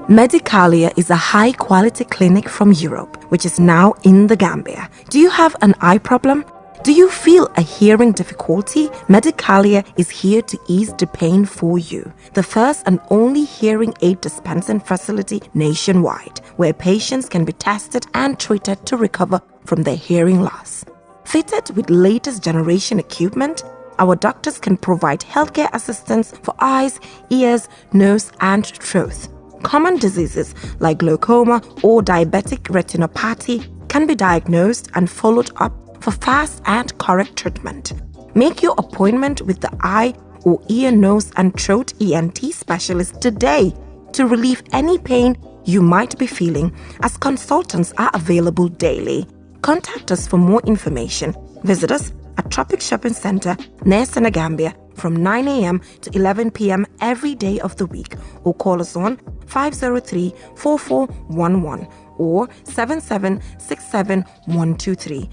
Medicalia is a high-quality clinic from Europe, which is now in the Gambia. Do you have an eye problem? Do you feel a hearing difficulty? Medicalia is here to ease the pain for you. The first and only hearing aid dispensing facility nationwide, where patients can be tested and treated to recover from their hearing loss. Fitted with latest generation equipment, our doctors can provide healthcare assistance for eyes, ears, nose, and throat. Common diseases like glaucoma or diabetic retinopathy can be diagnosed and followed up for fast and correct treatment. Make your appointment with the eye or ear, nose, and throat ENT specialist today to relieve any pain you might be feeling, as consultants are available daily. Contact us for more information. Visit us at Tropic Shopping Center near Senegambia from 9 a.m. to 11 p.m. every day of the week, or call us on 503-4411 or 7767123.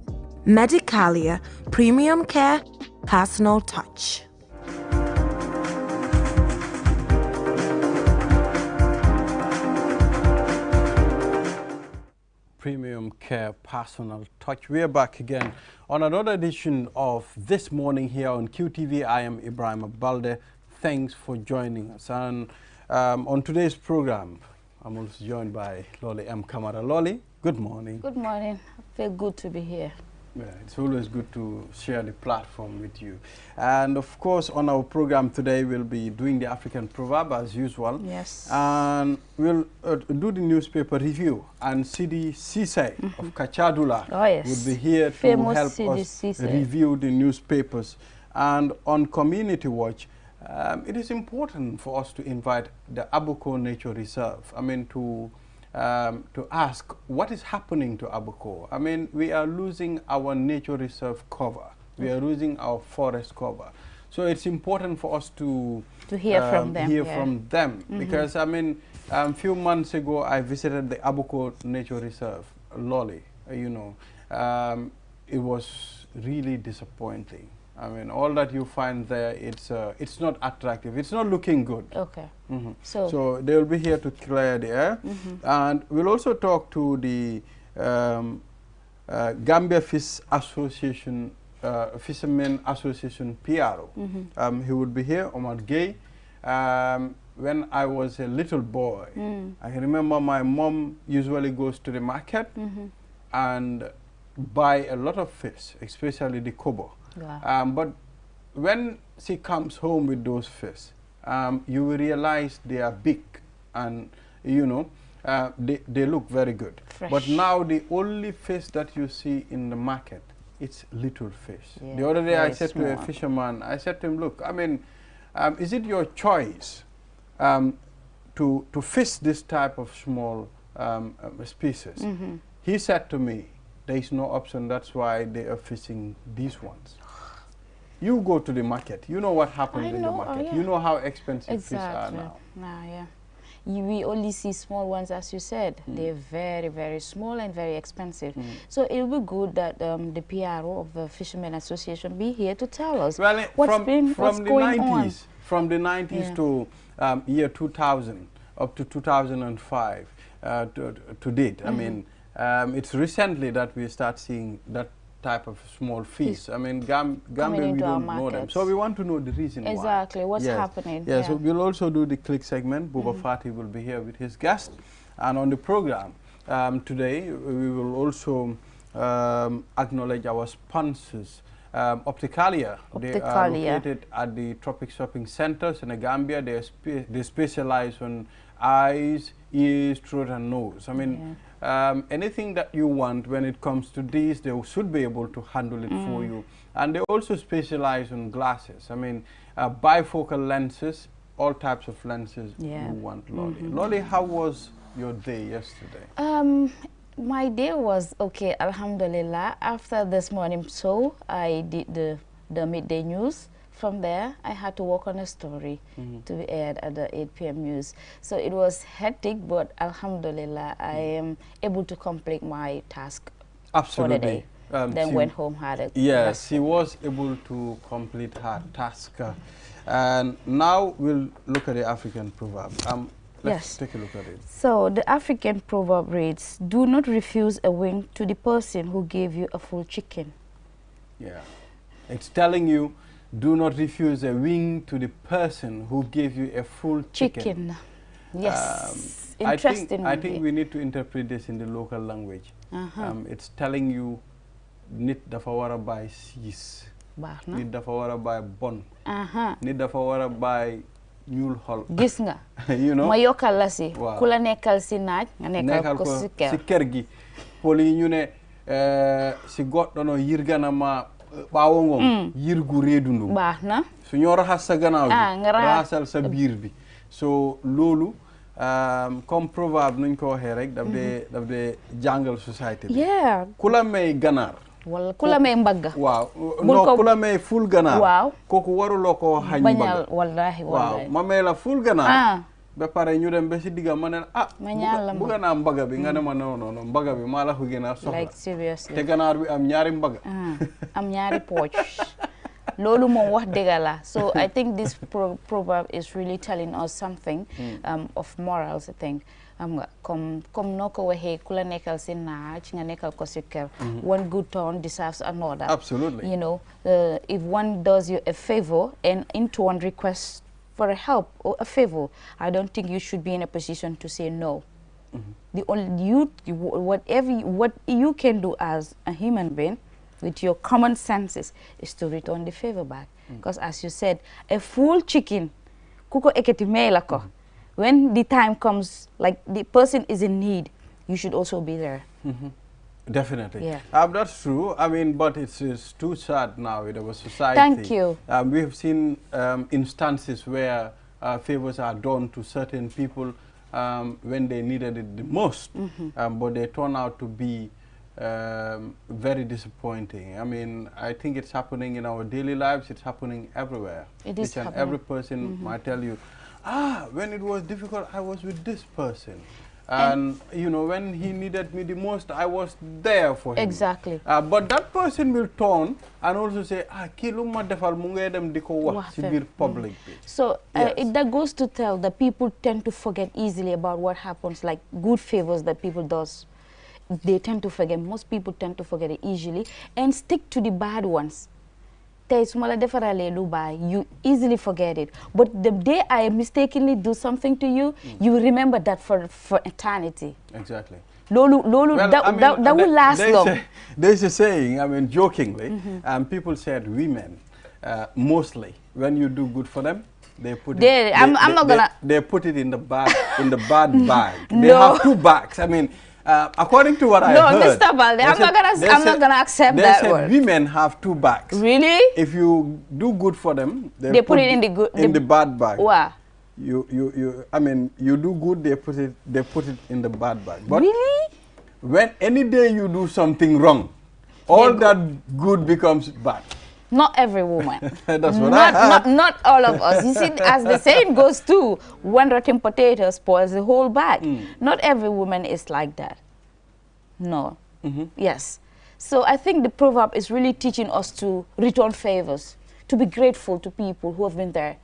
Medicalia, premium care, personal touch. Premium care, personal touch. We are back again on another edition of This Morning here on QTV. I am Ibrahim Balde. Thanks for joining us. And on today's program, I'm also joined by Lolly M. Kamara. Lolly, good morning. Good morning. I feel good to be here. Yeah, it's always good to share the platform with you. And of course, on our program today, we'll be doing the African proverb as usual. Yes. And we'll do the newspaper review. And Sidi Sise of Kachadula will be here to help us review the newspapers. And on Community Watch, it is important for us to invite the Abuko Nature Reserve. I mean, to ask what is happening to Abuko. I mean, we are losing our nature reserve cover. We are losing our forest cover. So it's important for us to hear from them. Because, I mean, a few months ago, I visited the Abuko Nature Reserve, Lolly. You know, it was really disappointing. I mean, all that you find there, it's not attractive. It's not looking good. Okay. So they will be here to clear the air. And we'll also talk to the Gambia Fish Association, Fishermen Association PRO. He would be here, Omar Gay. When I was a little boy, I remember my mom usually goes to the market and buy a lot of fish, especially the kobo. Wow. But when she comes home with those fish, you will realize they are big and, you know, they look very good. Fresh. But now the only fish that you see in the market, it's little fish. Yeah, the other day I said small. to a fisherman, I said to him, look, I mean, is it your choice to fish this type of small species? He said to me, there is no option, that's why they are fishing these ones. You go to the market, you know what happens in the market. You know how expensive fish are now. We only see small ones, as you said. They're very, very small and very expensive. So it will be good that the PRO of the Fishermen Association be here to tell us what's going on. From the 90s to year 2000, up to 2005 to date. I mean, it's recently that we start seeing that type of small fish. I mean, Gambia, we don't know them. So we want to know the reason why. What's happening. So we'll also do the click segment. Buba Fati will be here with his guest. And on the program today, we will also acknowledge our sponsors. Opticalia. They are located at the Tropic Shopping Centers in Gambia. They specialize on eyes, ears, throat, and nose. I mean, anything that you want when it comes to these, they should be able to handle it for you. And they also specialize on glasses. I mean, bifocal lenses, all types of lenses you want, Lolly. Lolly, how was your day yesterday? My day was okay, alhamdulillah. After this morning show, I did the midday news. From there, I had to work on a story to be aired at the 8 p.m. news. So it was hectic, but alhamdulillah, I am able to complete my task for the day. Then went home, had a yes, she was able to complete her task. And now we'll look at the African proverb. Let's take a look at it. So the African proverb reads, do not refuse a wing to the person who gave you a full chicken. Yeah. It's telling you, do not refuse a wing to the person who gave you a full chicken. Yes. Interesting. I think we need to interpret this in the local language. It's telling you, nit dafa wara bay siis. Nit dafa wara bay bon. Nit dafa wara bay ñuul xol. Gis nga. You know? Ma yokkal la si. Ku la nekkal si naaj, nga nekkal ko si kër. Si kër gi. Poli ñu ne si goddo no yirgana ma bawongom yirgu redundu. Baax na. Su ñoo raxas sa gannaaw bi. Raxasal sa biir bi. So loolu comme proverbe nuñ ko waxee rek daf dee jàngal société bi. Ku la may ganaar. wala ku la may mbagga. Waaw non ku la may ful ganaar. Waaw kooku waruloo ko xañ mbagga. bañal wallaahi. Waaw ma may la ful ganaar. ba pare ñu dem ba si digga ma ne bugga naa mbagga bi nga ne ma non mbagga bi maa la ko gën a soxla. Like seriously. Te ganaar bi am ñaari mbagga. Am ñaari poch. Loolu moom wax dëgg la. So I think this proverb is really telling us something of morals, I think. Nga comme noo ko waxee ku la nekkal si naaj nga nekkal ko si kër. One good turn deserves another. Absolutely. You know, if one does you a favor and in turn requests for a help or a favor, I don't think you should be in a position to say no. The only what you can do as a human being with your common senses is to return the favor back. Because as you said, a full chicken, kuko eketi meilako. When the time comes, like the person is in need, you should also be there. Definitely. Yeah. That's true. I mean, but it's too sad now in our society. Thank you. We have seen instances where favors are done to certain people when they needed it the most, but they turn out to be very disappointing. I mean, I think it's happening in our daily lives. It's happening everywhere. It is happening. Every person might tell you, when it was difficult, I was with this person. And you know, when he needed me the most, I was there for him. Exactly. But that person will turn and also say, kiluma defal mu ngay dem diko wax ci bir public. So that goes to tell that people tend to forget easily about what happens, like good favors that people does. They tend to forget. Most people tend to forget it easily and stick to the bad ones. You easily forget it. But the day I mistakenly do something to you, you will remember that for eternity. Exactly. That will last long. There's a saying, I mean, jokingly, people said women, mostly, when you do good for them, they put it, they put it in the bad, bad bag. They have two bags. I mean, according to what I heard, no, Mr. Balde, I'm not gonna accept that word. Women have two bags. Really? If you do good for them, they put it in the bad bag. Wow. I mean, you do good, they put it in the bad bag. But really? When any day you do something wrong, all that good becomes bad. Not every woman. That's what I heard. Not all of us. You see, as the saying goes too, one rotten potato spoils the whole bag. Not every woman is like that. No. Yes. So I think the proverb is really teaching us to return favors, to be grateful to people who have been there.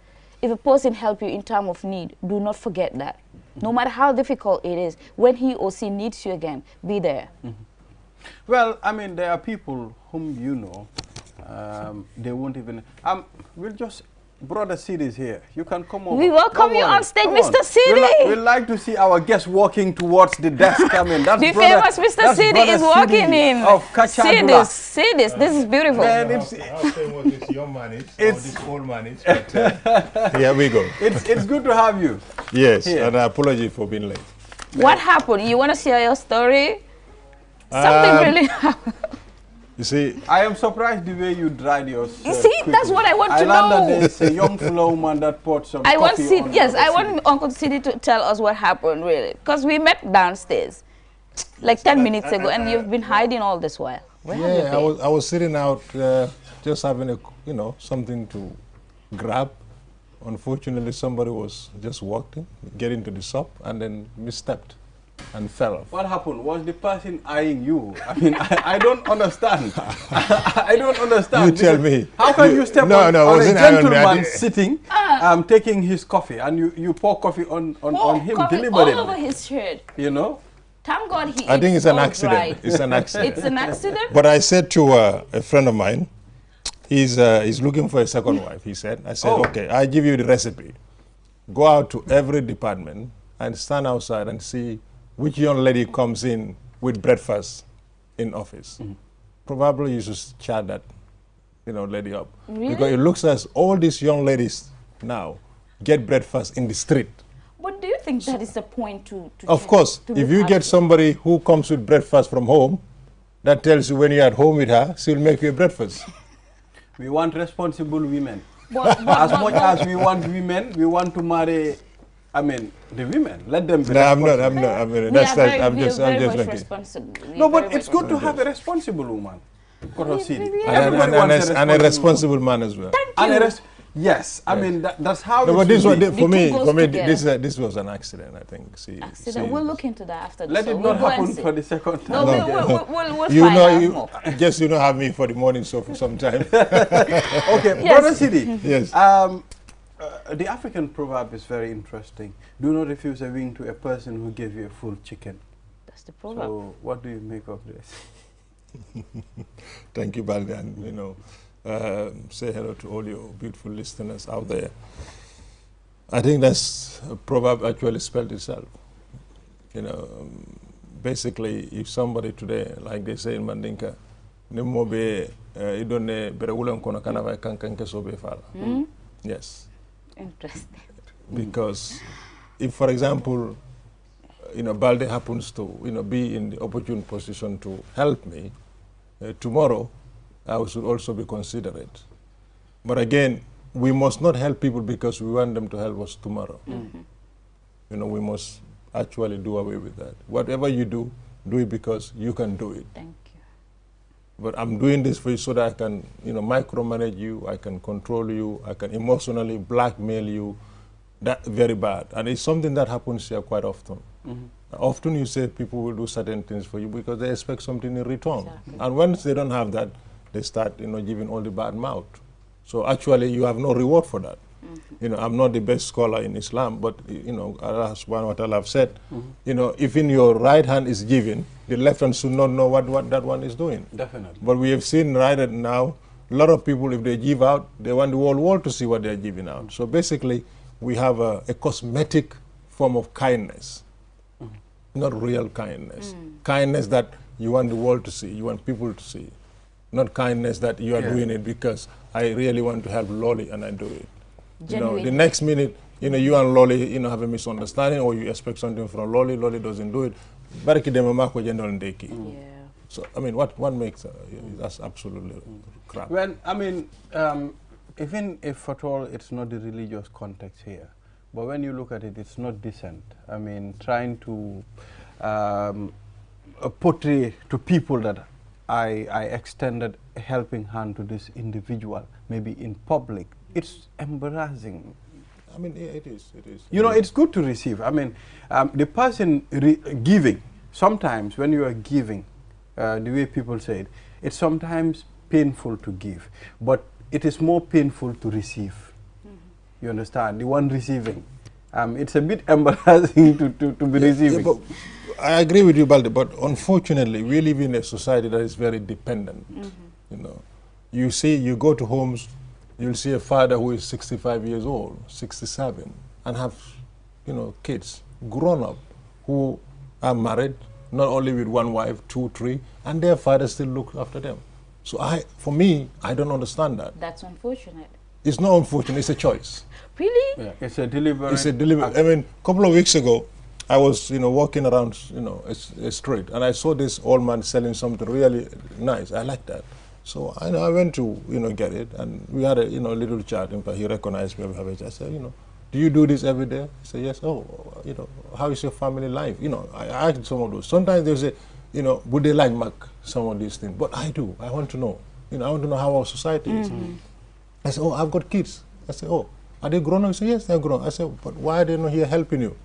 If a person helps you in time of need, do not forget that. No matter how difficult it is, when he or she needs you again, be there. Well, I mean, there are people whom you know, they won't even, we'll just, Brother Sid is here. You can come over. We welcome you on stage, Mr. Sidi. We'd like to see our guest walking towards the desk coming. That's the famous Mr. Sidi is walking in. Of Kachadula. See this. This is beautiful. Man, I'll say what this young man is, or this old man is. But, here we go. It's good to have you. Yes, here. And I apologize for being late. What happened? You want to share your story? Something really happened. You see, I am surprised the way you dried yours. You see, quickly. That's what I want to know. There's a young flow man that poured some coffee on. Yes, I want Uncle Sidi to tell us what happened, really. Because we met downstairs like 10 minutes ago, and you've been hiding all this while. Where have you been? I was sitting out just having something to grab. Unfortunately, somebody was just walking, getting to the shop, and then misstepped. and fell off. What happened? Was the person eyeing you? I mean, I don't understand. I don't understand. You tell me. How can you step on a gentleman sitting, taking his coffee, and you pour coffee on him deliberately? All over his shirt. You know? Thank God I think it's an accident. It's an accident. It's an accident? But I said to a friend of mine, he's looking for a second wife, he said. I said, okay, I give you the recipe. Go out to every department and stand outside and see which young lady comes in with breakfast in office. Probably you should chat that, lady up. Really? Because it looks as all these young ladies now get breakfast in the street. But do you think that is the point to Of course, if you get somebody who comes with breakfast from home, that tells you when you're at home with her, she'll make you a breakfast. We want responsible women. As much as we want women, we want to marry, the women. Let them be responsible. I'm not. I'm just responsible. No, but it's good to have a responsible woman. And a responsible man as well. Yes, I mean that's how. No, but this one, for me, together. this was an accident. I think. Accident. We'll look into that after. Let it not happen for the second time. No, we'll find out more. Just have me for the morning show for some time. Okay, Brother Sidi. Yes. The African proverb is very interesting. Do not refuse a wing to a person who gave you a full chicken. That's the proverb. So, what do you make of this? Thank you, Baldi, and say hello to all your beautiful listeners out there. I think that's a proverb actually spelled itself. Basically, if somebody today, like they say in Mandinka, yes. Interesting. Because if, for example, Balde happens to, be in the opportune position to help me, tomorrow I should also be considerate. But again, we must not help people because we want them to help us tomorrow. We must actually do away with that. Whatever you do it because you can do it. Thank you. But I'm doing this for you so that I can, micromanage you, I can control you, I can emotionally blackmail you. That's very bad. And it's something that happens here quite often. Often you say people will do certain things for you because they expect something in return. Exactly. And once they don't have that, they start, giving all the bad mouth. So actually, you have no reward for that. I'm not the best scholar in Islam, but Allah subhanahu wa ta'ala have said, if in your right hand is giving, the left hand should not know what that one is doing. Definitely. But we have seen right now, a lot of people, if they give out, they want the whole world to see what they're giving out. So basically, we have a cosmetic form of kindness, not real kindness. Kindness that you want the world to see, you want people to see. Not kindness that you are doing it because I really want to help Lolly and I do it. The next minute, you and Lolly, have a misunderstanding or you expect something from Lolly, Lolly doesn't do it. So, what makes that's absolutely crap. Well, even if at all it's not the religious context here, but when you look at it, it's not decent. Trying to portray to people that I extended a helping hand to this individual, maybe in public. It's embarrassing. It is. It's good to receive. The person giving, sometimes when you are giving, the way people say it, it's sometimes painful to give, but it is more painful to receive. You understand? The one receiving. It's a bit embarrassing to be receiving. But I agree with you, Baldi, but unfortunately, we live in a society that is very dependent. You go to homes, you'll see a father who is 65 years old, 67, and have, kids, grown up, who are married, not only with one wife, 2, 3, and their father still looks after them. So for me, I don't understand that. That's unfortunate. It's not unfortunate, it's a choice. Really? Yeah, it's a deliberate. It's a deliberate. A couple of weeks ago, I was, walking around, a street, and I saw this old man selling something really nice. I like that. So I went to, get it, and we had a, little chat. In fact, he recognized me. I said, do you do this every day? He said, yes. Oh, how is your family life? I asked some of those. Sometimes they say, would they like Mac, some of these things? But I do. I want to know. I want to know how our society is. I said, oh, I've got kids. I said, oh, are they grown up? He said, yes, they're grown. I said, but why are they not here helping you?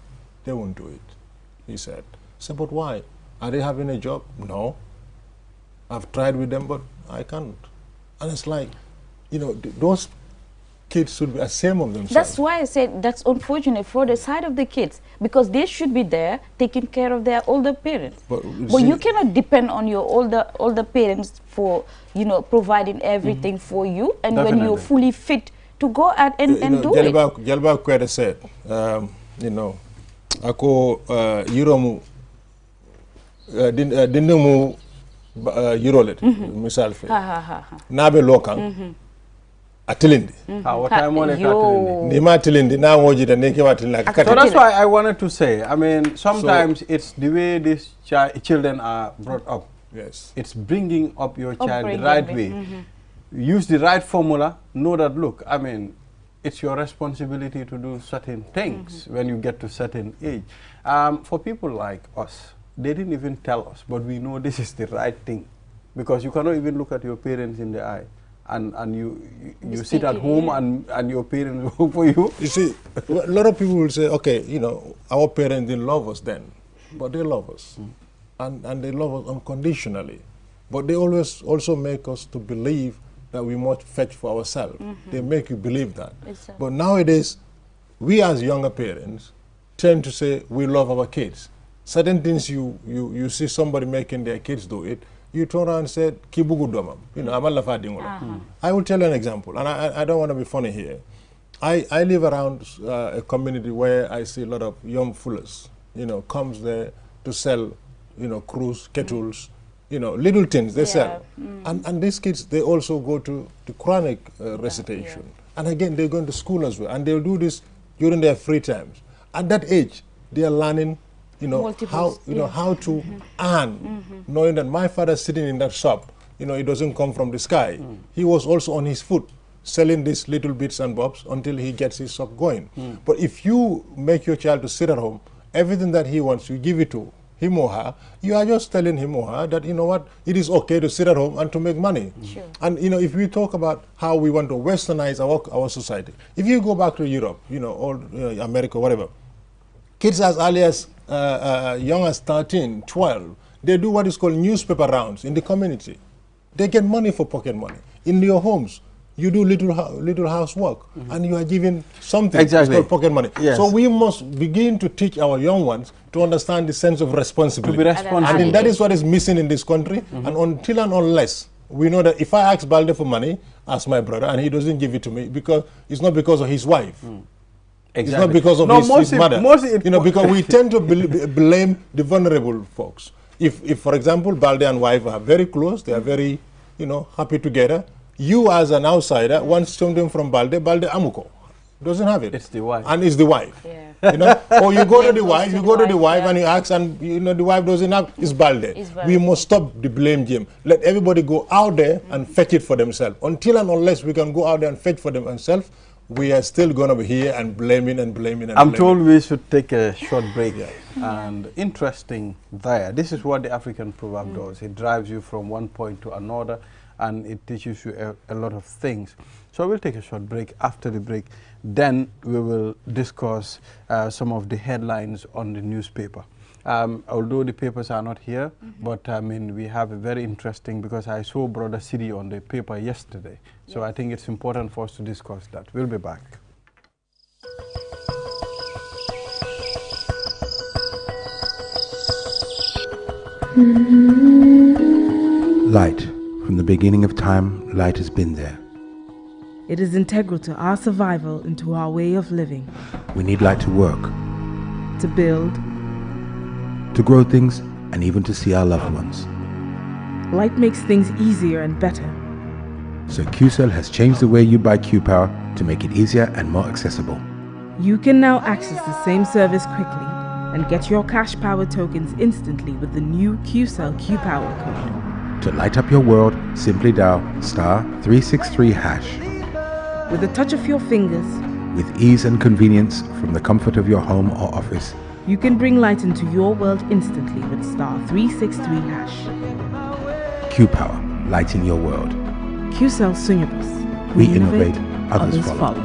They won't do it, he said. Say, but why? Are they having a job? No. I've tried with them, but I can't. And it's like, you know, those kids should be ashamed of themselves. That's why I said that's unfortunate for the side of the kids, because they should be there taking care of their older parents. But you cannot depend on your older parents for, you know, providing everything for you, and when you're fully fit to go out and do it. Jalba Kwede said, you know, ako Yuromu dinemu Yurolet, misal fe, nabe lokang, atilindi. Nima atilindi, na ngoji da neke atilindi. So that's why I wanted to say, I mean, sometimes it's the way these children are brought up. Yes. It's bringing up your child the right way. Use the right formula, know that, look, I mean, it's your responsibility to do certain things when you get to certain age. For people like us, they didn't even tell us, but we know this is the right thing. Because you cannot even look at your parents in the eye and you sit at home and your parents work for you. You see, a lot of people will say, okay, you know, our parents didn't love us then, but they love us. And they love us unconditionally. But they always also make us to believe that we must fetch for ourselves. They make you believe that. But nowadays, we as younger parents tend to say we love our kids. Certain things you see somebody making their kids do it, you turn around and say, Kibugu domam. You know, I will tell you an example, and I don't want to be funny here. I live around a community where I see a lot of young fullers, you know, comes there to sell, you know, cruise, kettles, you know, little things they sell. And these kids, they also go to the Quranic recitation. And again, they're going to school as well. And they'll do this during their free times. At that age, they are learning, you know, how to earn, knowing that my father sitting in that shop, you know, it doesn't come from the sky. He was also on his foot, selling these little bits and bobs until he gets his shop going. But if you make your child to sit at home, everything that he wants, you give it to him or her, you are just telling him or her that, you know what, it is okay to sit at home and to make money. And, you know, if we talk about how we want to westernize our society, if you go back to Europe, you know, or America, whatever, kids as early as young as 13, 12, they do what is called newspaper rounds in the community. They get money for pocket money. In your homes, you do little housework, and you are given something. Exactly. It's called pocket money. Yes. So we must begin to teach our young ones to understand the sense of responsibility. To be responsible. I think that is what is missing in this country. And until and unless we know that if I ask Balde for money, ask my brother, and he doesn't give it to me, because it's not because of his wife. Exactly. It's not because of his mother. You know, because we tend to blame the vulnerable folks. If, for example, Balde and wife are very close, they are very, you know, happy together. You as an outsider want something from Balde Amuko doesn't have it. It's the wife. And it's the wife. You know, or you go to the wife, and you ask, and you know the wife doesn't have. It's Balde. We must stop the blame game. Let everybody go out there and fetch it for themselves. Until and unless we can go out there and fetch for themselves, we are still going to be here and blaming and blaming and I'm blaming. told we should take a short break. And interesting there. This is what the African proverb does. It drives you from one point to another, and it teaches you a lot of things. So we'll take a short break. After the break, then we will discuss some of the headlines on the newspaper. Although the papers are not here, but I mean, we have a very interesting, because I saw Brother City on the paper yesterday. So I think it's important for us to discuss that. We'll be back. Light. From the beginning of time, light has been there. It is integral to our survival and to our way of living. We need light to work, To build, to grow things, and even to see our loved ones. light makes things easier and better. So QCell has changed the way you buy Q-Power to make it easier and more accessible. You can now access the same service quickly and get your cash power tokens instantly with the new QCell Q-Power code. To light up your world, simply dial *363#. With the touch of your fingers, With ease and convenience from the comfort of your home or office, you can bring light into your world instantly with *363#. Q-Power, lighting your world. QCell Sunyabus. We innovate, others follow.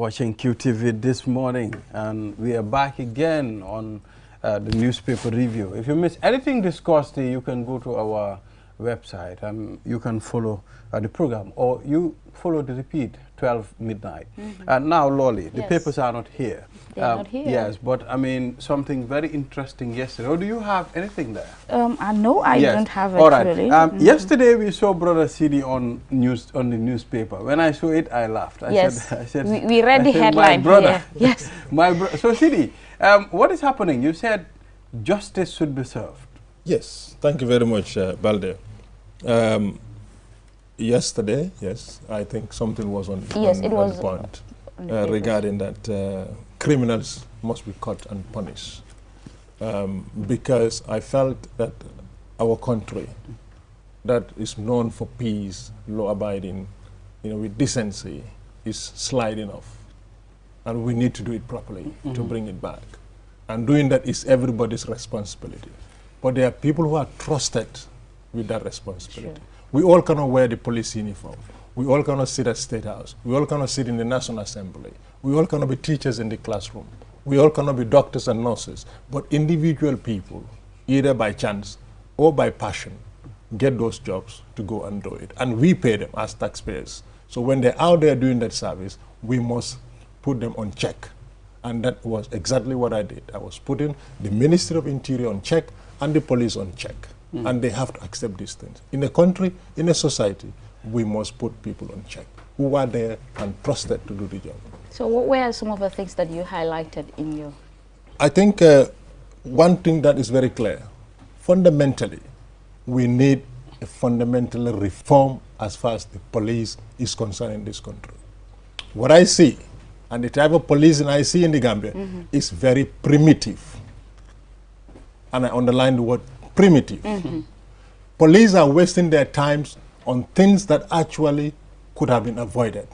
watching QTV this morning, and we are back again on the newspaper review. If you miss anything discussed, you can go to our website. You can follow the program, or you follow the repeat 12 midnight. And now, Lolly, the papers are not here. They're not here. Yes, but I mean something very interesting yesterday. Or do you have anything there? No, I don't have it. All right. Really. Yesterday we saw Brother Sidi on the newspaper. When I saw it, I laughed. I said, we read the headline. My brother. Here. Yes. So Sidi, what is happening? You said justice should be served. Yes, thank you very much, Balde. Yesterday, yes, I think something was on, on the point regarding that criminals must be caught and punished. Because I felt that our country, that is known for peace, law-abiding, with decency, is sliding off. And we need to do it properly to bring it back. And doing that is everybody's responsibility. But there are people who are trusted with that responsibility. Sure. We all cannot wear the police uniform. We all cannot sit at State House. We all cannot sit in the National Assembly. We all cannot be teachers in the classroom. We all cannot be doctors and nurses. But individual people, either by chance or by passion, get those jobs to go and do it. And we pay them as taxpayers. So when they're out there doing that service, we must put them on check. And that was exactly what I did. I was putting the Ministry of Interior on check and the police on check. And they have to accept these things. In a country, in a society, we must put people on check who are there and trusted to do the job. So what were some of the things that you highlighted in your... I think one thing that is very clear, fundamentally, we need a fundamental reform as far as the police is concerned in this country. What I see, and the type of policing I see in the Gambia, is very primitive. And I underline the word primitive. Police are wasting their times on things that actually could have been avoided.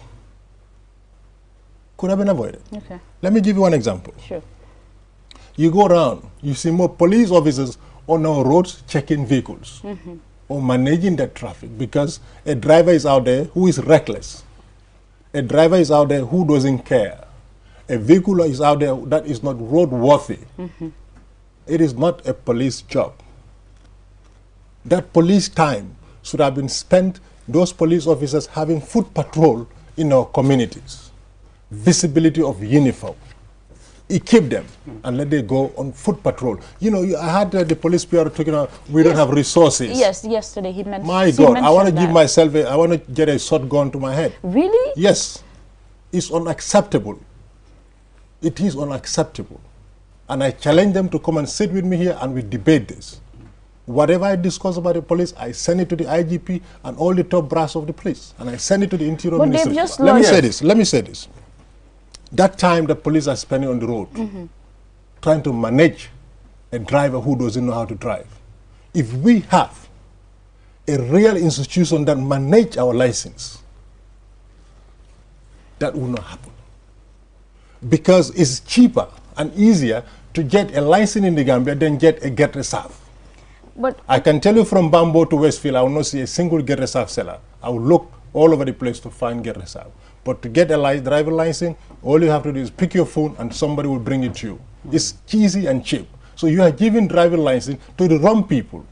Could have been avoided. Okay. Let me give you one example. Sure. You go around, you see more police officers on our roads checking vehicles or managing the traffic, because a driver is out there who is reckless. A driver is out there who doesn't care. A vehicle is out there that is not roadworthy. It is not a police job. That police time should have been spent, those police officers having foot patrol in our communities, visibility of uniform, equip them and let them go on foot patrol. I had the police PR talking about we don't have resources. Yes, yesterday he mentioned. My God, I want to give myself, I want to get a shotgun to my head. Really? Yes, it's unacceptable. It is unacceptable. And I challenge them to come and sit with me here and we debate this. Whatever I discuss about the police, I send it to the IGP and all the top brass of the police. And I send it to the Interior Ministry. Let me say this. That time the police are spending on the road, trying to manage a driver who doesn't know how to drive. If we have a real institution that manage our license, that will not happen. Because it's cheaper and easier to get a license in the Gambia than get a get reserve. But I can tell you from Bambo to Westfield, I will not see a single get reserve seller. I will look all over the place to find get reserve. But to get a driver license, all you have to do is pick your phone and somebody will bring it to you. It's easy and cheap. So you are giving driver license to the wrong people.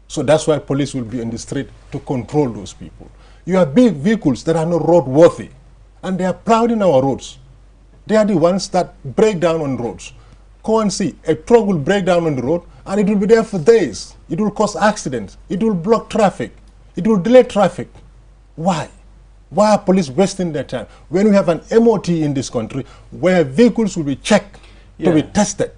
So that's why police will be in the street to control those people. You have big vehicles that are not roadworthy, and they are proud in our roads. They are the ones that break down on roads. Go and see, a truck will break down on the road and it will be there for days. It will cause accidents. It will block traffic. It will delay traffic. Why? Why are police wasting their time? When we have an MOT in this country where vehicles will be checked to be tested,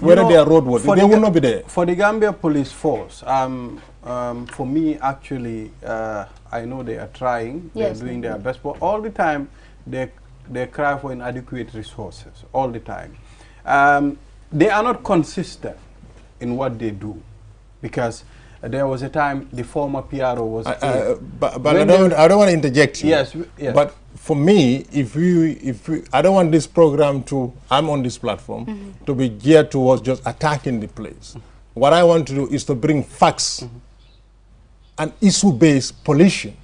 whether they are roadworthy, they will not be there. For the Gambia Police Force, for me actually, I know they are trying, they're doing their best, but all the time they cry for inadequate resources, all the time. They are not consistent in what they do, because there was a time the former PRO was... but I don't want to interject you. Yes. But for me, I don't want this program to, I'm on this platform, to be geared towards just attacking the place. What I want to do is to bring facts and issue-based policing.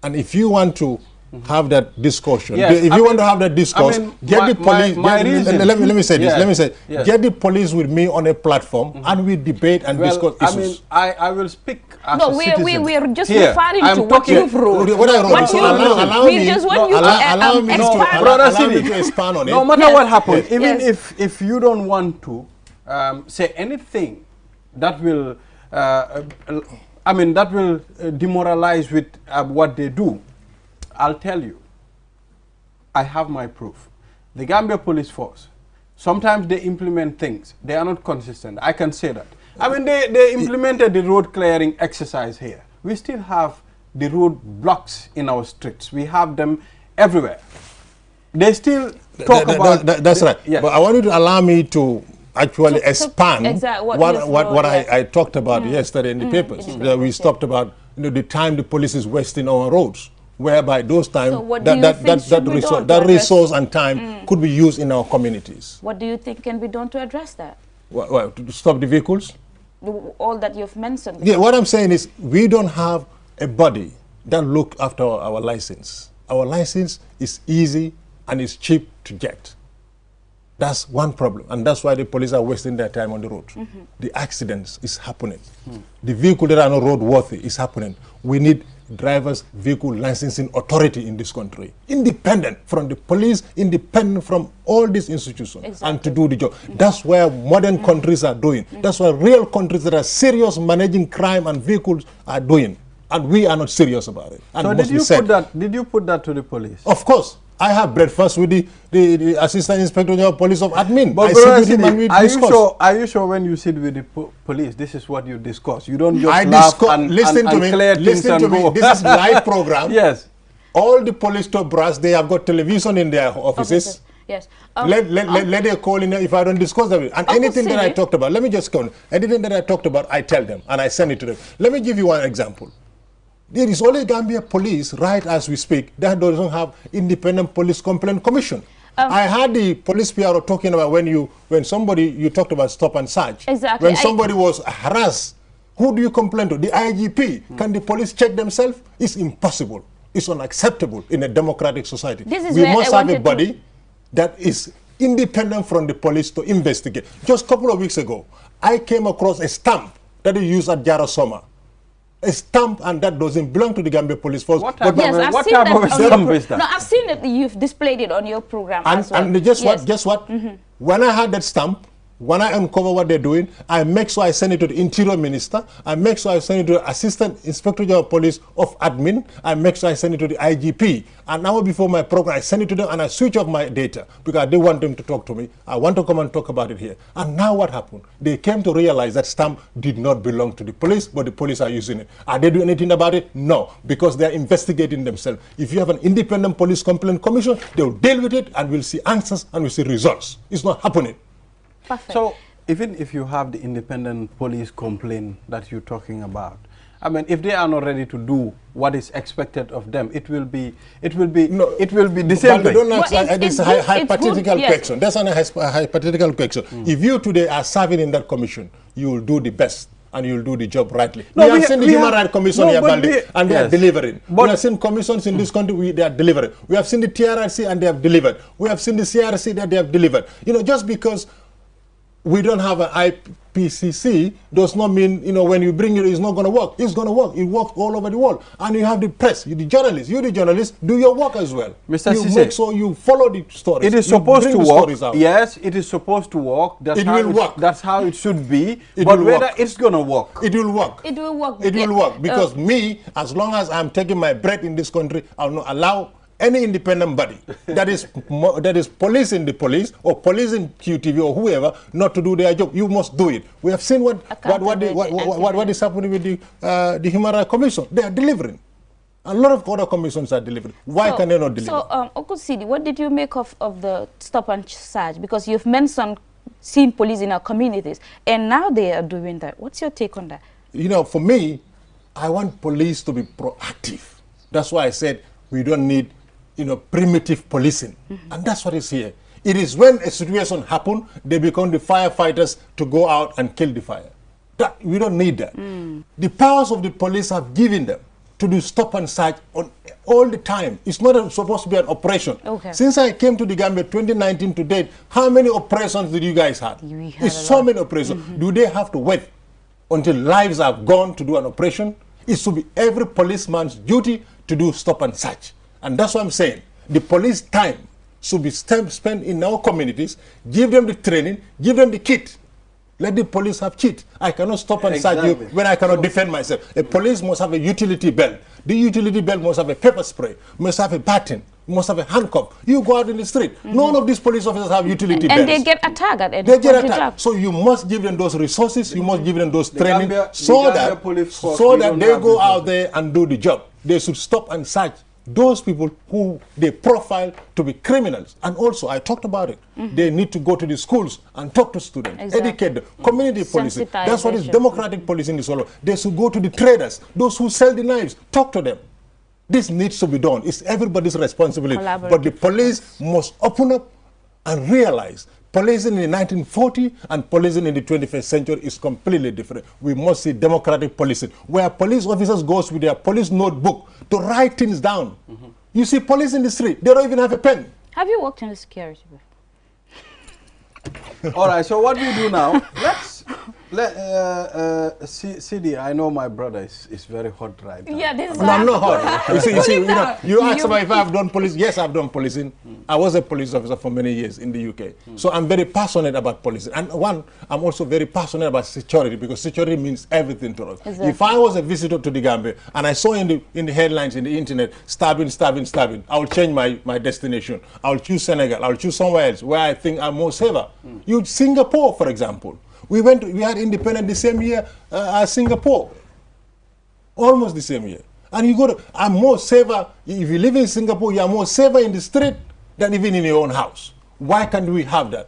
And if you want to have that discussion. Yes, If you want to have that discourse, get the police. Let me say this. Let me say, get the police with me on a platform, and we debate and discuss issues. I will speak as no, a citizen. we're just Here, referring I'm to what talking- you've wrote. What I wrote. What So you wrote. allow We me- just want you allow to me expand. Brother me Sidi, to expand on it. No matter Yes. what happens, even Yes. if you don't want to say anything that will, that will demoralize with what they do, I'll tell you. I have my proof. The Gambia Police Force, sometimes they implement things. They are not consistent. I can say that. They implemented the road clearing exercise here. We still have the road blocks in our streets. We have them everywhere. They still talk about... That's right. Yes. But I want you to allow me to actually expand exactly what I talked about yesterday in the papers. In the We papers, talked about the time the police is wasting on roads, whereby those time So what do you think should be done to that address- resource and time could be used in our communities. What do you think can be done to address that? Well, to stop the vehicles? All that you've mentioned. Yeah, what I'm saying is we don't have a body that look after our license. Our license is easy and it's cheap to get. That's one problem, and that's why the police are wasting their time on the road. The accidents is happening. The vehicle that are not roadworthy is happening. We need drivers vehicle licensing authority in this country, independent from the police, independent from all these institutions, and to do the job. That's where modern countries are doing. That's why real countries that are serious managing crime and vehicles are doing, and we are not serious about it. And So did you put that to the police? Of course. I have breakfast with the Assistant Inspector General of Police of Admin. But I sit with him and we are discuss. you sure when you sit with the police, this is what you discuss? You don't just I laugh discuss. and Listen to me. clear things Listen and to me. go. This is live program. Yes. All the police top brass, they have got television in their offices. Yes. Let them call in if I don't discuss them. And anything that I talked about, let me just go on. Anything that I talked about, I tell them and I send it to them. Let me give you one example. There is only Gambia police, right as we speak, that doesn't have independent police complaint commission. I heard the police PRO talking about when somebody, you talked about stop and search. Exactly. When somebody was harassed, who do you complain to? The IGP. Can the police check themselves? It's impossible. It's unacceptable in a democratic society. We must have a body that is independent from the police to investigate. Just a couple of weeks ago, I came across a stamp that is used at Jarasoma. A stamp, and that doesn't belong to the Gambia Police Force. What type of stamp is that? No, I've seen it. You've displayed it on your program as well. And guess what? When I had that stamp, when I uncover what they're doing, I make sure I send it to the Interior Minister. I make sure I send it to the Assistant Inspector General of Police of Admin. I make sure I send it to the IGP. An hour before my program, I send it to them and I switch off my data because I didn't want them to talk to me. I want to come and talk about it here. And now what happened? They came to realize that stamp did not belong to the police, but the police are using it. Are they doing anything about it? No, because they're investigating themselves. If you have an independent police complaint commission, they'll deal with it and we'll see answers and we'll see results. It's not happening. Perfect. So even if you have the independent police complaint that you're talking about, I mean, if they are not ready to do what is expected of them, it will be the same thing. Don't ask, it's a hypothetical question. That's a hypothetical question. If you today are serving in that commission, you will do the best and you'll do the job rightly. We have seen the Human Rights Commission here, Baldi, and they are delivering. We have seen commissions in this country, they are delivering. We have seen the TRRC and they have delivered. We have seen the CRC that they have delivered. You know, just because we don't have an IPCC does not mean, you know, when you bring it, it's not going to work. It's going to work. It works all over the world. And you have the press, you the journalists, do your work as well. Mr. You Sise, make sure you follow the stories. It is supposed to work. Yes, it is supposed to work. That's That's how it should be. But whether it's going to work. It will work. It will work. It will work. Because me, as long as I'm taking my breath in this country, I'll not allow any independent body that is policing the police or policing QTV or whoever not to do their job. You must do it. We have seen what is happening with the Human Rights Commission. They are delivering. A lot of other commissions are delivering. Why can they not deliver? So, Okusidi, what did you make of the stop and search? Because you've mentioned seeing police in our communities, and now they are doing that. What's your take on that? You know, for me, I want police to be proactive. That's why I said we don't need, you know, primitive policing. And that's what is here. It is when a situation happens, they become the firefighters to go out and kill the fire. We don't need that. The powers of the police have given them. to do stop and search on all the time. It's not supposed to be an operation. Okay. Since I came to the Gambia 2019 to date, how many operations did you guys have? We had It's a so lot. many operations. Do they have to wait until lives are gone to do an operation? It should be every policeman's duty to do stop and search. And that's what I'm saying. The police time should be spent in our communities, give them the training, give them the kit. Let the police have kit. I cannot stop and search you when I cannot defend myself. A police must have a utility belt. The utility belt must have a pepper spray, must have a baton, must have a handcuff. You go out in the street. None of these police officers have utility belts. And they get attacked at any They get point in attacked. time. So you must give them those resources, you must give them those training, Gambia so police force, that we they don't go have out there and do the job. They should stop and search those people who they profile to be criminals. And also, I talked about it. They need to go to the schools and talk to students, Exactly. educate them, community policing. That's what is Sensitization. democratic policing is all about. They should go to the traders, those who sell the knives, talk to them. This needs to be done. It's everybody's responsibility. But the police must open up and realize policing in the 1940 and policing in the 21st century is completely different. We must see democratic policing, where police officers goes with their police notebook to write things down. You see police in the street, they don't even have a pen. Have you worked in the security before? All right, so what we do now, CD, I know my brother is very hot right now. Yeah, this is No, I'm not hot. You asked about if I've done police. Yes, I've done policing. I was a police officer for many years in the UK. So I'm very passionate about policing. And I'm also very passionate about security, because security means everything to us. Exactly. If I was a visitor to the Gambia and I saw in the headlines, in the internet, stabbing, I will change my destination. I'll choose Senegal. I'll choose somewhere else where I think I'm more safer. Singapore, for example. We had independence the same year as Singapore. Almost the same year. And I'm more safer, if you live in Singapore, you are more safer in the street than even in your own house. Why can't we have that?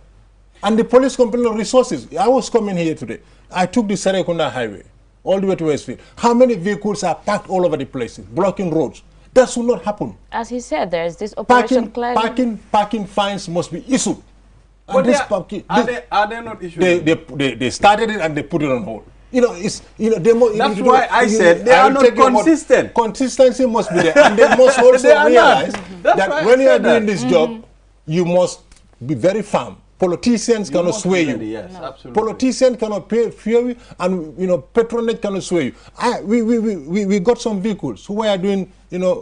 And the police complain of resources. I was coming here today. I took the Serekunda Highway all the way to Westfield. How many vehicles are parked all over the places, blocking roads? That should not happen. As he said, there is this operation Parking fines must be issued. But are they not issued? They started it and they put it on hold. That's why I said they are not consistent. Consistency must be there, and they must also realize that when you are doing this job, you must be very firm. Politicians cannot sway you. Yes, absolutely. Politicians cannot fear you, and patronage cannot sway you. We got some vehicles who were doing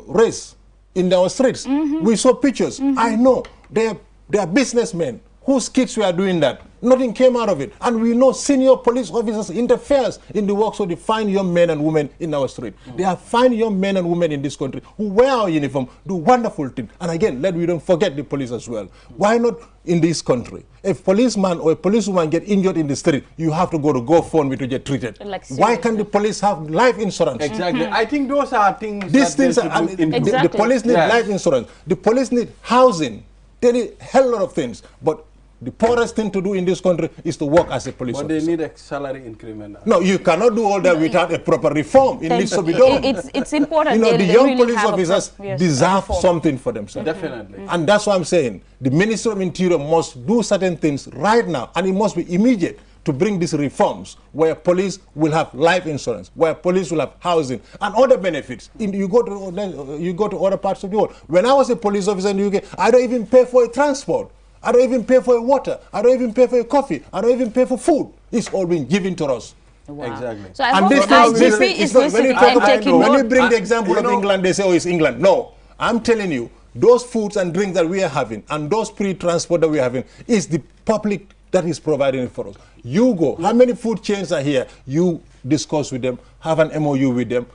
race in our streets. We saw pictures. I know they are businessmen whose kids were doing that. Nothing came out of it. And we know senior police officers interferes in the works of the fine young men and women in our street. There are fine young men and women in this country who wear our uniform, do wonderful things. And again, we don't forget the police as well. Why not in this country? If a policeman or a policewoman get injured in the street, you have to go to GoFundMe to get treated. Why can't the police have life insurance? Exactly. I think those are things These things are, the police need life insurance. The police need housing. They need a hell lot of things. But the poorest thing to do in this country is to work as a police officer. But they need a salary increment. No, you cannot do all that without a proper reform. It needs to be done. It's important. The young police officers deserve something for themselves. Definitely. And that's why I'm saying the Ministry of Interior must do certain things right now, and it must be immediate to bring these reforms where police will have life insurance, where police will have housing and other benefits. You go to other parts of the world. When I was a police officer in the UK, I don't even pay for a transport. I don't even pay for a water. I don't even pay for a coffee. I don't even pay for food. It's all been given to us. Wow. Exactly. So I hope IGP is listening and taking note. When you bring the example of England, they say, oh, it's England. No, I'm telling you, those foods and drinks that we are having and those pre-transport that we are having is the public that is providing it for us. You go. How many food chains are here? You discuss with them, have an MOU with them.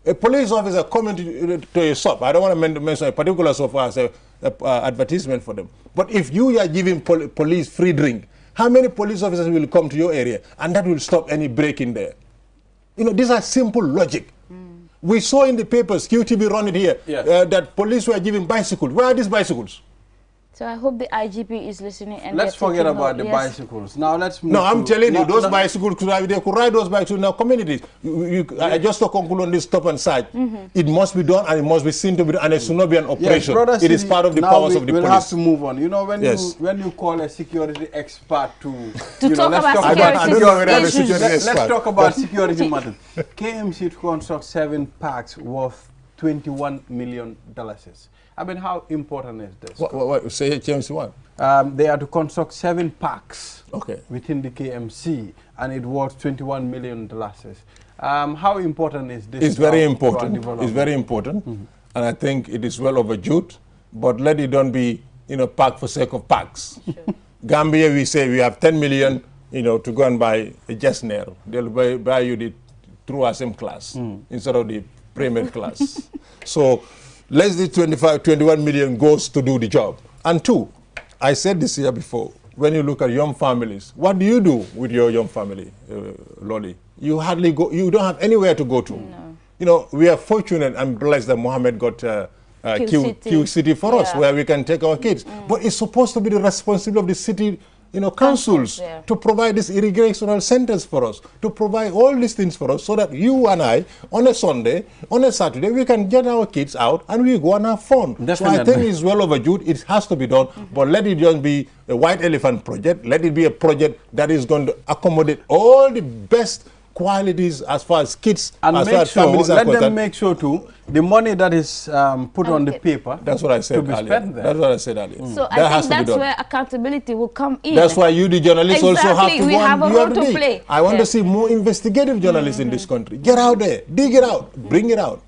A police officer coming to a shop, I don't want to mention a particular shop as an advertisement for them. But if you are giving police free drink, how many police officers will come to your area? And that will stop any break in there. These are simple logic. We saw in the papers, QTV run it here, that police were giving bicycles. Where are these bicycles? So I hope the IGP is listening. And let's forget about the bicycles. Now let's move. No, I'm telling you, those bicycles, they could ride those bicycles in our communities. I just to conclude on this top and side. It must be done and it must be seen to be done, and it should not be an operation. Yes, it is part of the powers of the police. We'll have to move on. You know, when you call a security expert let's talk about security matters. KMC to construct 7 parks worth $21 million. I mean, how important is this? What say KMC what? They are to construct 7 parks within the KMC, and it worth $21 million. How important is this? It's very important. It's very important, and I think it is well overdue. But let it don't be, park for sake of parks. Sure. Gambia, we say we have 10 million, to go and buy a Jesner. They'll buy you the through SM class instead of the premier class. So less than 21 million goes to do the job. And 2, I said this year before, when you look at young families, what do you do with your young family, Lolly? You hardly go, you don't have anywhere to go to. No. We are fortunate and blessed that Mohammed got Q City for us, where we can take our kids. But it's supposed to be the responsibility of the city, councils to provide these irrigational centers for us, to provide all these things for us, so that you and I, on a Sunday, on a Saturday, we can get our kids out and we go and have fun. Definitely. So I think it's well overdue. It has to be done, but let it just be a white elephant project. Let it be a project that is going to accommodate all the best qualities as far as kids, and as far as families are concerned. Let them make sure too, the money that is put on the paper, that's what I said earlier. That's what I said earlier. So I think that's where accountability will come in. That's why you, the journalists, also have to we have a role to play. I want to see more investigative journalists in this country. Get out there, dig it out, bring it out.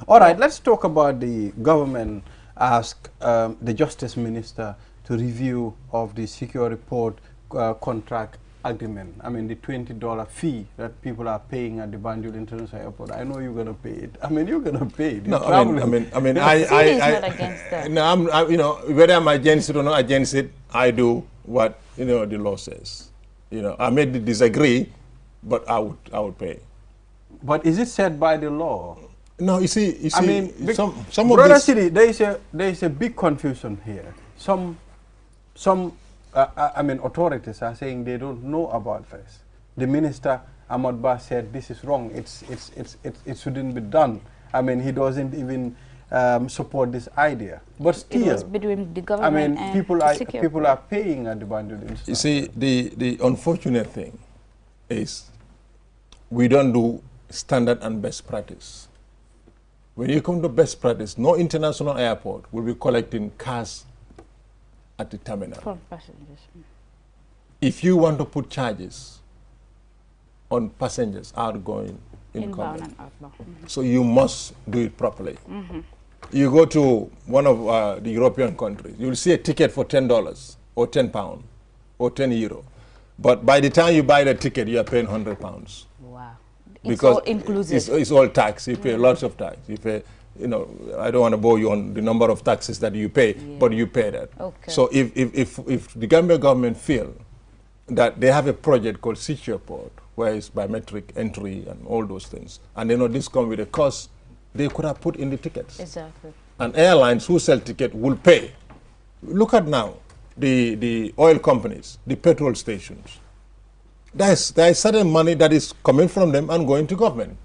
All right, let's talk about the government asked the Justice Minister to review of the security port contract agreement. I mean, the $20 fee that people are paying at the Banjul International Airport. I know you're going to pay it. I mean, you're going to pay it. No, I mean, not against that. No, whether I'm against it or not against it, I do what the law says. I may disagree, but I would pay. But is it set by the law? No, you see, I mean, some Brother of this. City, there is a big confusion here. Some authorities are saying they don't know about this. The minister Ahmad Ba said this is wrong. It shouldn't be done. I mean, he doesn't even support this idea. But still, it was between the government and people are paying at the Banjul. You see, the unfortunate thing is we don't do standard and best practice. When you come to best practice, no international airport will be collecting cars at the terminal. From passengers. If you want to put charges on passengers outgoing, incoming, and outbound. So you must do it properly. You go to one of the European countries, you'll see a ticket for $10 or £10 or €10. But by the time you buy the ticket, you are paying £100. Wow. Because it's all inclusive. It's all tax. You pay lots of tax. You pay, I don't want to bore you on the number of taxes that you pay, but you pay that. Okay. So if the Gambia government feel that they have a project called Secure Port, where it's biometric entry and all those things, and they know this come with a cost, they could have put in the tickets. Exactly. And airlines who sell ticket will pay. Look at now, the oil companies, the petrol stations. There is certain money that is coming from them and going to government.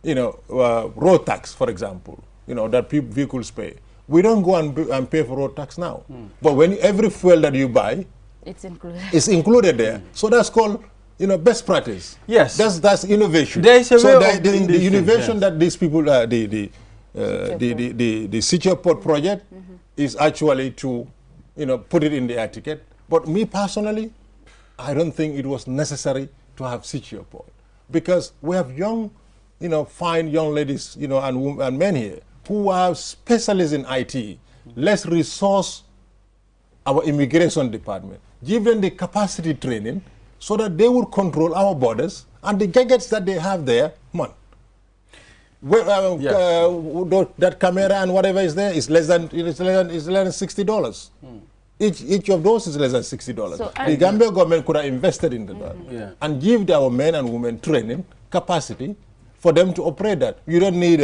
Road tax, for example, that vehicles pay. We don't go and pay for road tax now. But when every fuel that you buy, it's included there. So that's called, best practice. Yes. That's innovation. There is a so way of the innovation that these people, the Secure Port project is actually to, put it in the air ticket. But me personally, I don't think it was necessary to have Secure Port, because we have young, fine young ladies, and men here who are specialists in IT. Let's resource our immigration department, give them the capacity training so that they will control our borders, and the gadgets that they have there, that camera and whatever is there is less than $60. Each of those is less than $60. So the Gambia government could have invested into that and give our men and women training capacity for them to operate that. You don't need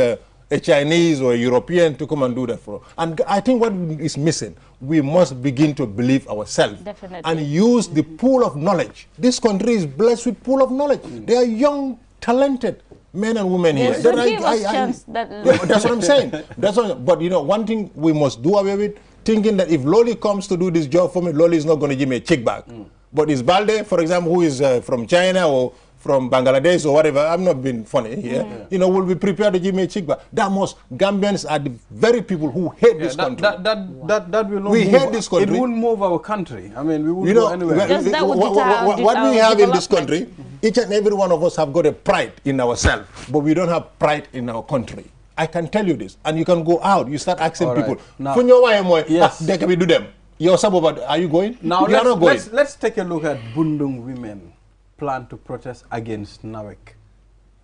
a Chinese or a European to come and do that for us. And I think what is missing, we must begin to believe ourselves. Definitely. And use the pool of knowledge. This country is blessed with pool of knowledge. They are young, talented men and women here. Yes, don't give us chance that's what I'm saying. But you know, one thing we must do away with, thinking that if Loli comes to do this job for me, Loli is not going to give me a check back. But is Balde, for example, who is from China or from Bangladesh or whatever, I'm not being funny here, you know, will be prepared to give me a check back. Gambians are the very people who hate this country. That will not we move. hate this country. It won't move our country. I mean, we won't go anywhere. What we have in this country, each and every one of us have got a pride in ourselves, but we don't have pride in our country. I can tell you this, and you can go out, you start asking people, now, yes, they can do them. Are you going? Now you are not going. Let's take a look at Bundung women plan to protest against NAWEC.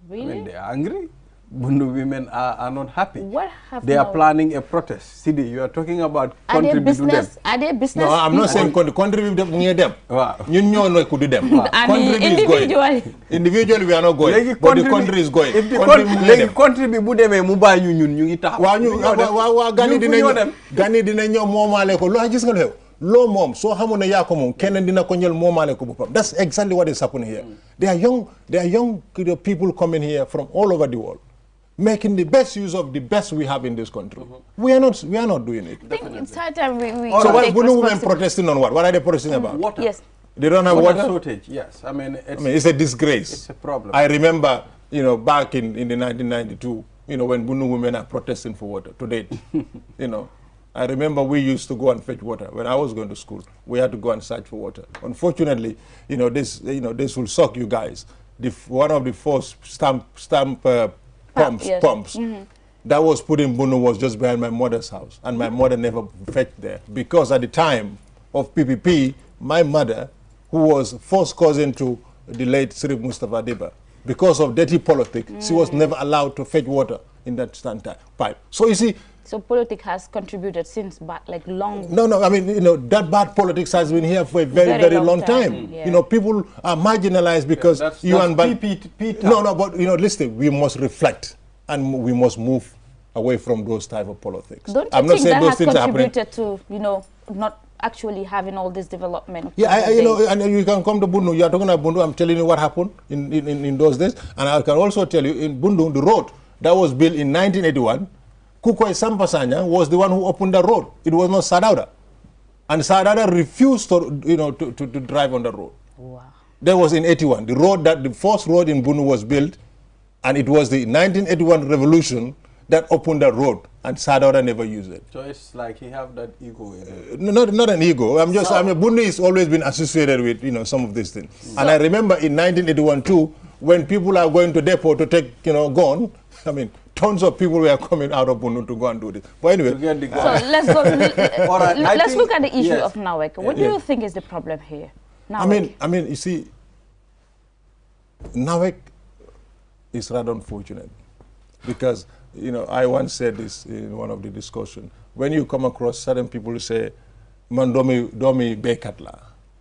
Really? I mean, they are angry. Bundu women are not happy. What have they are planning a protest. Sidi, you are talking about contribute to them. Are they business? No, I'm not saying contribute to them. Wow. You know no could do them. Individually. Individually we are not going. But the country is going. If the contribute to them, mobile union, you get out. Gani dina ñoo momale ko lo gis nga lew lo mom so xamone ya ko mom kenen dina ko ñël momale ko bopam. That's exactly what is happening here. There are young people coming here from all over the world, making the best use of the best we have in this country. We are not doing it. I think it's high time we so what Bundu women protesting on what? What are they protesting about? Water. Yes. They don't have water? Shortage, yes. I mean, it's a disgrace. It's a problem. I remember, you know, back in the 1992, you know, when Bundu women are protesting for water to date, you know. I remember we used to go and fetch water when I was going to school. We had to go and search for water. Unfortunately, this will shock you guys. One of the first stamp pumps that was put in Bunu was just behind my mother's house, and my mother never fetched there because at the time of PPP, my mother, who was first cousin to the late Sirif Mustafa Deba, because of dirty politics, she was never allowed to fetch water in that pipe. So you see. So politics has contributed since back, like long. No. I mean, you know, that bad politics has been here for a very long time. Yeah. You know, people are marginalized because you and No, but you know, listen, we must reflect and we must move away from those type of politics. Don't you think that has contributed to, you know, not actually having all this development? Yeah, you know, and you can come to Bundu. You are talking about Bundu. I'm telling you what happened in those days, and I can also tell you in Bundu, the road that was built in 1981. Kukwai Sampasanya was the one who opened the road. It was not Sadauda. And Sadauda refused to, you know, to drive on the road. Wow. That was in 81. The first road in Bunu was built, and it was the 1981 revolution that opened the road, and Sadauda never used it. So it's like he have that ego in not an ego. Bunu has always been associated with, you know, some of these things. And I remember in 1981 too, when people are going to depot to take, you know, gun, I mean, tons of people were coming out of Bunu to go and do this. But anyway. So let's go. Let's look at the issue of NAWEC. What do you think is the problem here? NAWEC. I mean, you see, NAWEC is rather unfortunate because, you know, I once said this in one of the discussions. When you come across certain people who say, "Mandomi bekat la,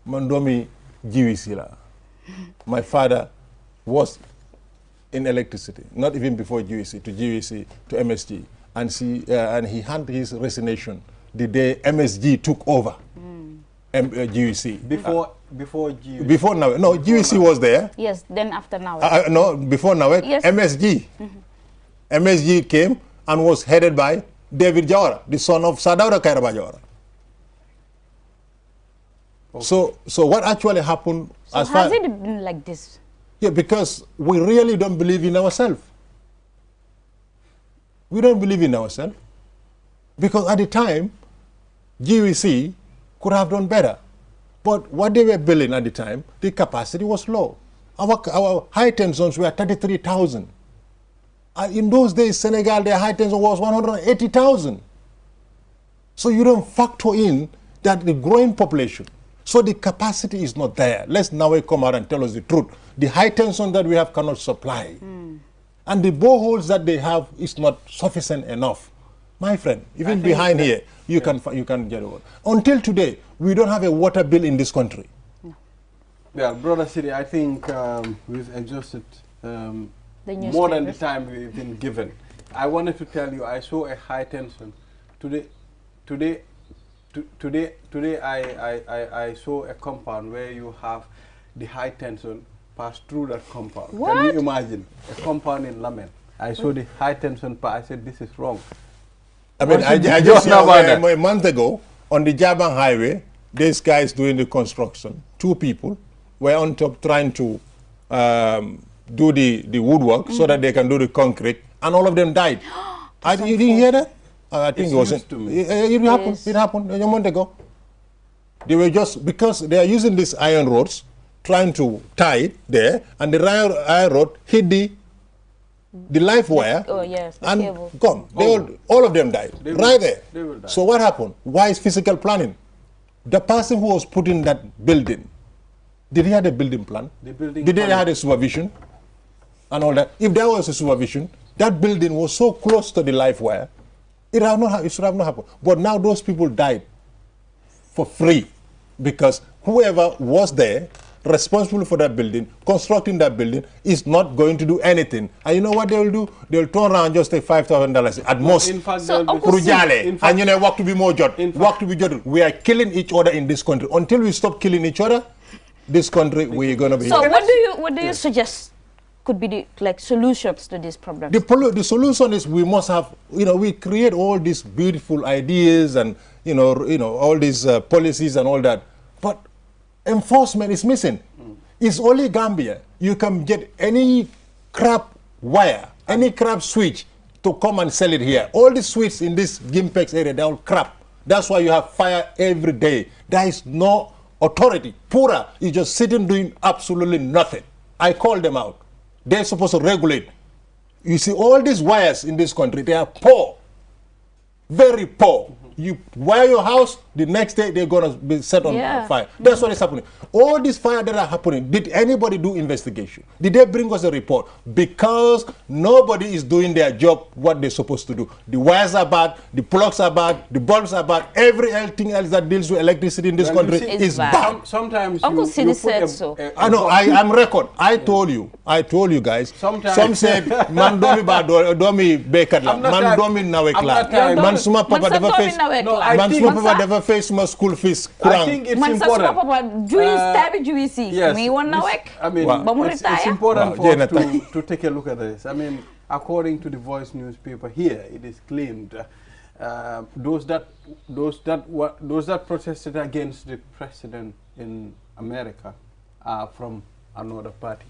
mandomi jiwisi la." My father was in electricity, not even before GEC, to MSG. And he handed his resignation the day MSG took over GEC. Before GEC? Before now. No, GEC was there. Yes, then after NAWEC. No, before NAWEC, yes. MSG. MSG came and was headed by David Jawara, the son of Sadauda Kairaba Jawara. Okay. So what actually happened? So has it been like this? Yeah, because we really don't believe in ourselves. We don't believe in ourselves. Because at the time, GEC could have done better. But what they were building at the time, the capacity was low. Our high tensions were 33,000. In those days, Senegal, their high tension was 180,000. So you don't factor in that the growing population. So the capacity is not there. Let's now come out and tell us the truth. The high tension that we have cannot supply. And the boreholes that they have is not sufficient enough. My friend, even behind here, you can get over. Until today, we don't have a water bill in this country. No. Yeah, Brother City, I think we've exhausted more than the time we've been given. I wanted to tell you, I saw a high tension today. Today, I saw a compound where you have the high tension pass through that compound. What? Can you imagine a compound in Lamen? I saw the high tension pass. I said, this is wrong. I mean, I just saw a month ago on the Jabang Highway, these guys doing the construction, 2 people were on top trying to do the woodwork so that they can do the concrete, and all of them died. You didn't hear that? I think it wasn't. It happened. It happened a month ago. They were just, because they are using these iron rods, trying to tie it there, and the iron rod hit the live wire, and cable. Gone. All of them died right there. They will die. So what happened? Why is physical planning? The person who was putting that building, did he have a building plan? Did they have a supervision and all that? If there was a supervision, that building was so close to the live wire, it should have not happened. But now those people died for free because whoever was there responsible for that building, constructing that building, is not going to do anything. And you know what they will do? They will turn around and just take $5,000 at most. In fact, and you know, work to be more judged. Work to be judged. We are killing each other in this country. Until we stop killing each other, this country, we're going to be. So what do you suggest could be the solutions to this problem? The solution is we must have, we create all these beautiful ideas and, all these policies and all that. But enforcement is missing. It's only Gambia. You can get any crap wire, any crap switch to come and sell it here. All the switches in this Gimpex area, they're all crap. That's why you have fire every day. There is no authority. Pura is just sitting doing absolutely nothing. I call them out. They're supposed to regulate. You see, all these wires in this country, they are poor. Very poor. You wire your house, the next day they're going to be set on fire. That's what is happening. All these fires that are happening, did anybody do investigation? Did they bring us a report? Because nobody is doing their job what they're supposed to do. The wires are bad, the plugs are bad, the bulbs are bad, everything else that deals with electricity in this country is bad. Sometimes Uncle Sidi said so. I know, I'm record. I told you guys. Sometimes. Some said, man domi ba domi bekat la, man domi nawek la, man suma papa never face. No, man suma papa never face my school fees. I think it's important. Yes. I mean, it's important for us to take a look at this. I mean, according to the Voice newspaper here, it is claimed those that protested against the president in America are from another party.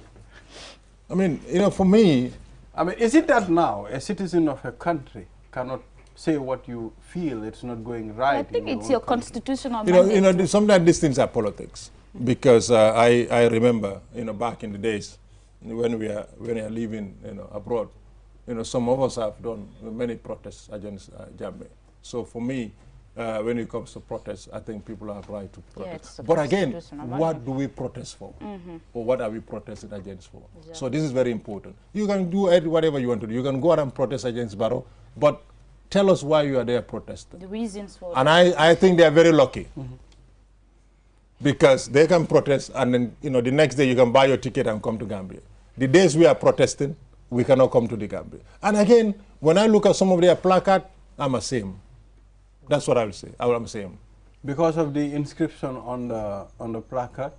I mean, for me, I mean, is it that now a citizen of a country cannot say what you feel it's not going right? I think it's your constitutional mandate. Sometimes these things are politics. Because I remember, back in the days when we are living, abroad, some of us have done many protests against Jammeh. So for me, when it comes to protests, I think people have right to protest. But again, what do we protest for? Or what are we protesting against for? Exactly. So this is very important. You can do whatever you want to do. You can go out and protest against Barrow, but tell us why you are there protesting. The reasons for and I think they are very lucky. Because they can protest and then, the next day you can buy your ticket and come to Gambia. The days we are protesting, we cannot come to the Gambia. And again, when I look at some of their placard, I'm ashamed. That's what I will say. I'm ashamed. Because of the inscription on the placard?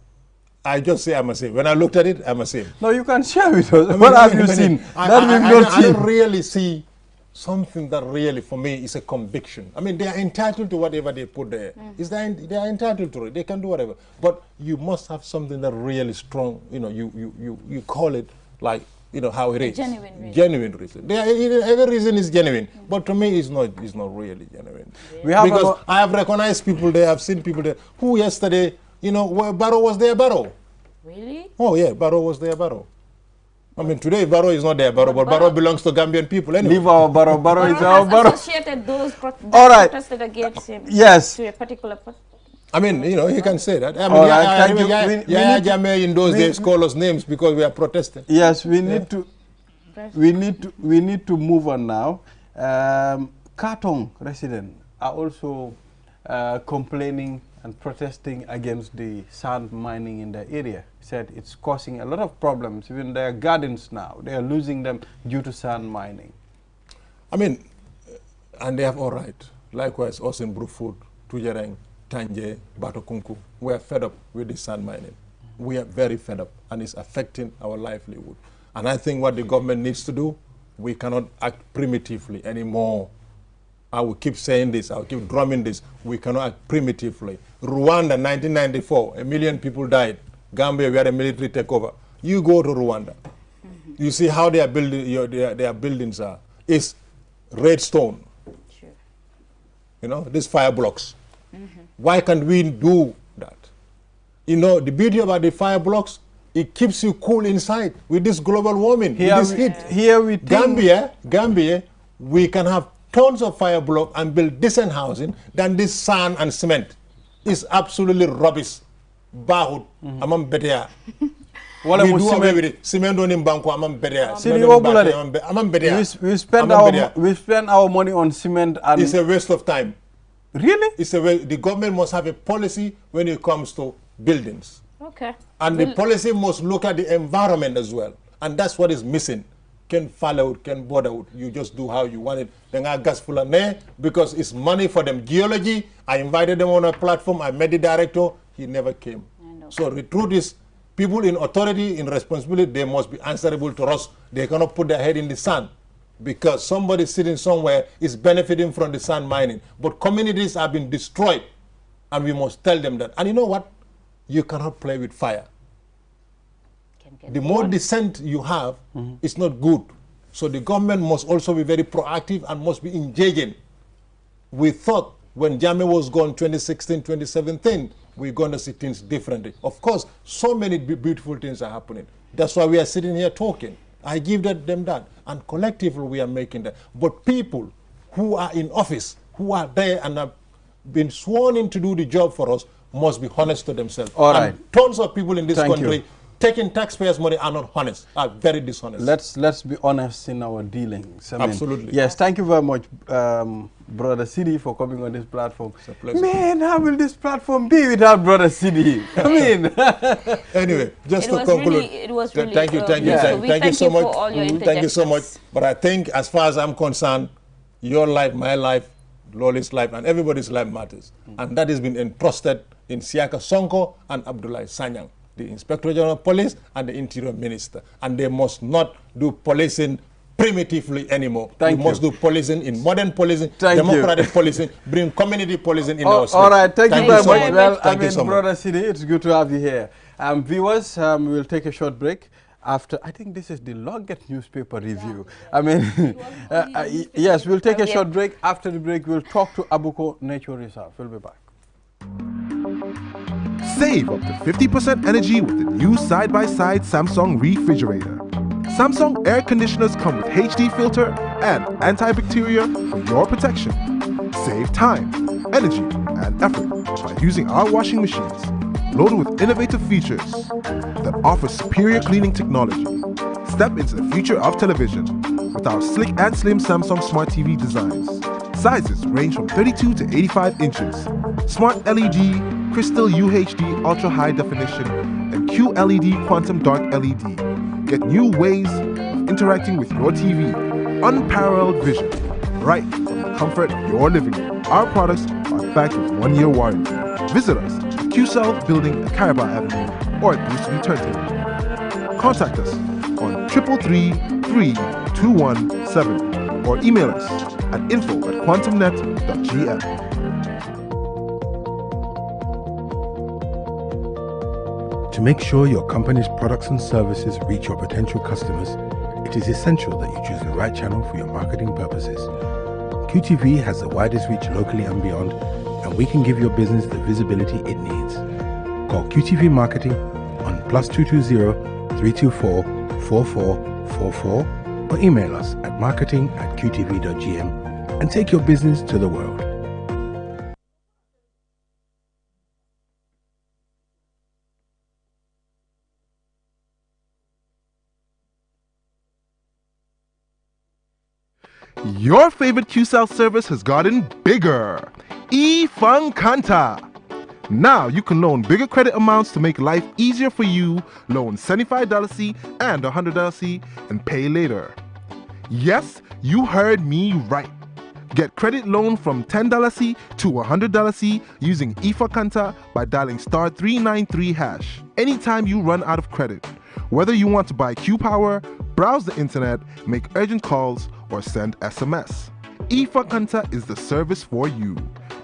I just say I'm ashamed. When I looked at it, I'm ashamed. No, you can share with us. What have you seen? I don't really see something that really, for me, is a conviction. I mean, they are entitled to whatever they put there. They are entitled to it. They can do whatever. But you must have something that really strong. You call it like, how it is. Genuine reason. Genuine reason. Every reason is genuine. But to me, it's not really genuine. Yeah. Because I have recognized people there. I've seen people there who yesterday, where Barrow was there, Barrow. Really? Oh, yeah, Barrow was there, Barrow. I mean, today Barrow is not there, but Barrow belongs to Gambian people anyway. Leave our Barrow. Barrow is our Barrow. Associated those protested against him. Yes. To a particular I mean, he can say that. I mean, Jammeh in those days call us names because we are protesting. Yes, we need to move on now. Katong residents are also complaining and protesting against the sand mining in the area. Said it's causing a lot of problems. Even their gardens now, they are losing them due to sand mining. I mean, and they have all right. Likewise, us in Brookfoot, Tujereng, Tanje, Batokunku, we are fed up with the sand mining. We are very fed up, and it's affecting our livelihood. And I think what the government needs to do, we cannot act primitively anymore. I will keep saying this, I will keep drumming this. We cannot act primitively. Rwanda, 1994, 1 million people died. Gambia, we had a military takeover. You go to Rwanda. You see how their buildings are. It's red stone. Sure. You know, these fire blocks. Why can't we do that? You know, the beauty about the fire blocks, it keeps you cool inside with this global warming, with this heat. Here we think Gambia, we can have tons of fire block and build decent housing than this sand and cement. It's absolutely rubbish. Bahut, amam betea. We do away with it. Cement on in banko, amam betea. We spend our money on cement and it's a waste of time. Really? The government must have a policy when it comes to buildings. Okay. And the policy must look at the environment as well. And that's what is missing. Can follow out, can border out. You just do how you want it. Then I gas full of because it's money for them. Geology, I invited them on a platform. I met the director. He never came. So the truth is, people in authority, in responsibility, they must be answerable to us. They cannot put their head in the sand because somebody sitting somewhere is benefiting from the sand mining. But communities have been destroyed, and we must tell them that. And you know what? You cannot play with fire. The more dissent you have, it's not good. So the government must also be very proactive and must be engaging. We thought when Jammeh was gone 2016, 2017, we're going to see things differently. Of course, so many beautiful things are happening. That's why we are sitting here talking. I give them that. And collectively, we are making that. But people who are in office, who are there and have been sworn in to do the job for us, must be honest to themselves. All right. And tons of people in this country taking taxpayers' money are not honest, are very dishonest. Let's be honest in our dealings. Absolutely. Yes, thank you very much, Brother Sidi, for coming on this platform. It's a pleasure. Man, how will this platform be without Brother Sidi? I mean, anyway, just to conclude, it was really thank you so much. Thank you so much. But I think, as far as I'm concerned, your life, my life, Loli's life, and everybody's life matters, and that has been entrusted in Siaka Sonko and Abdullah Sanyang, the Inspector General of Police and the Interior Minister. And they must not do policing primitively anymore. We must do policing in modern policing, democratic policing, bring community policing in our state. All right, thank you very much. Well, thank you so much. Brother Sidi, it's good to have you here. Viewers, we'll take a short break. After, I think this is the longest newspaper review. I mean, yes, we'll take a short break. After the break, we'll talk to Abuko Nature Reserve. We'll be back. Save up to 50% energy with the new side-by-side Samsung refrigerator. Samsung air conditioners come with HD filter and antibacterial for your protection. Save time, energy, and effort by using our washing machines, loaded with innovative features that offer superior cleaning technology. Step into the future of television with our slick and slim Samsung Smart TV designs. Sizes range from 32 to 85 inches. Smart LED, Crystal UHD Ultra High Definition, and QLED Quantum Dark LED. Get new ways of interacting with your TV. Unparalleled vision, right from the comfort of your living room. Our products are backed with 1-year warranty. Visit us at QCell Building at Caraba Avenue or at Bruce Lee Turntable. Contact us on 333-3217 or email us at info@quantumnet.gm. To make sure your company's products and services reach your potential customers, it is essential that you choose the right channel for your marketing purposes. QTV has the widest reach locally and beyond, and we can give your business the visibility it needs. Call QTV Marketing on +220 324 4444 or email us at marketing@qtv.gm and take your business to the world. Your favorite QCell service has gotten bigger. eFunkanta. Now you can loan bigger credit amounts to make life easier for you. Loan $75C and $100C and pay later. Yes, you heard me right. Get credit loan from $10 to $100 using IFA Kanta by dialing *393#. Anytime you run out of credit, whether you want to buy Q Power, browse the internet, make urgent calls, or send SMS. IFA Kanta is the service for you.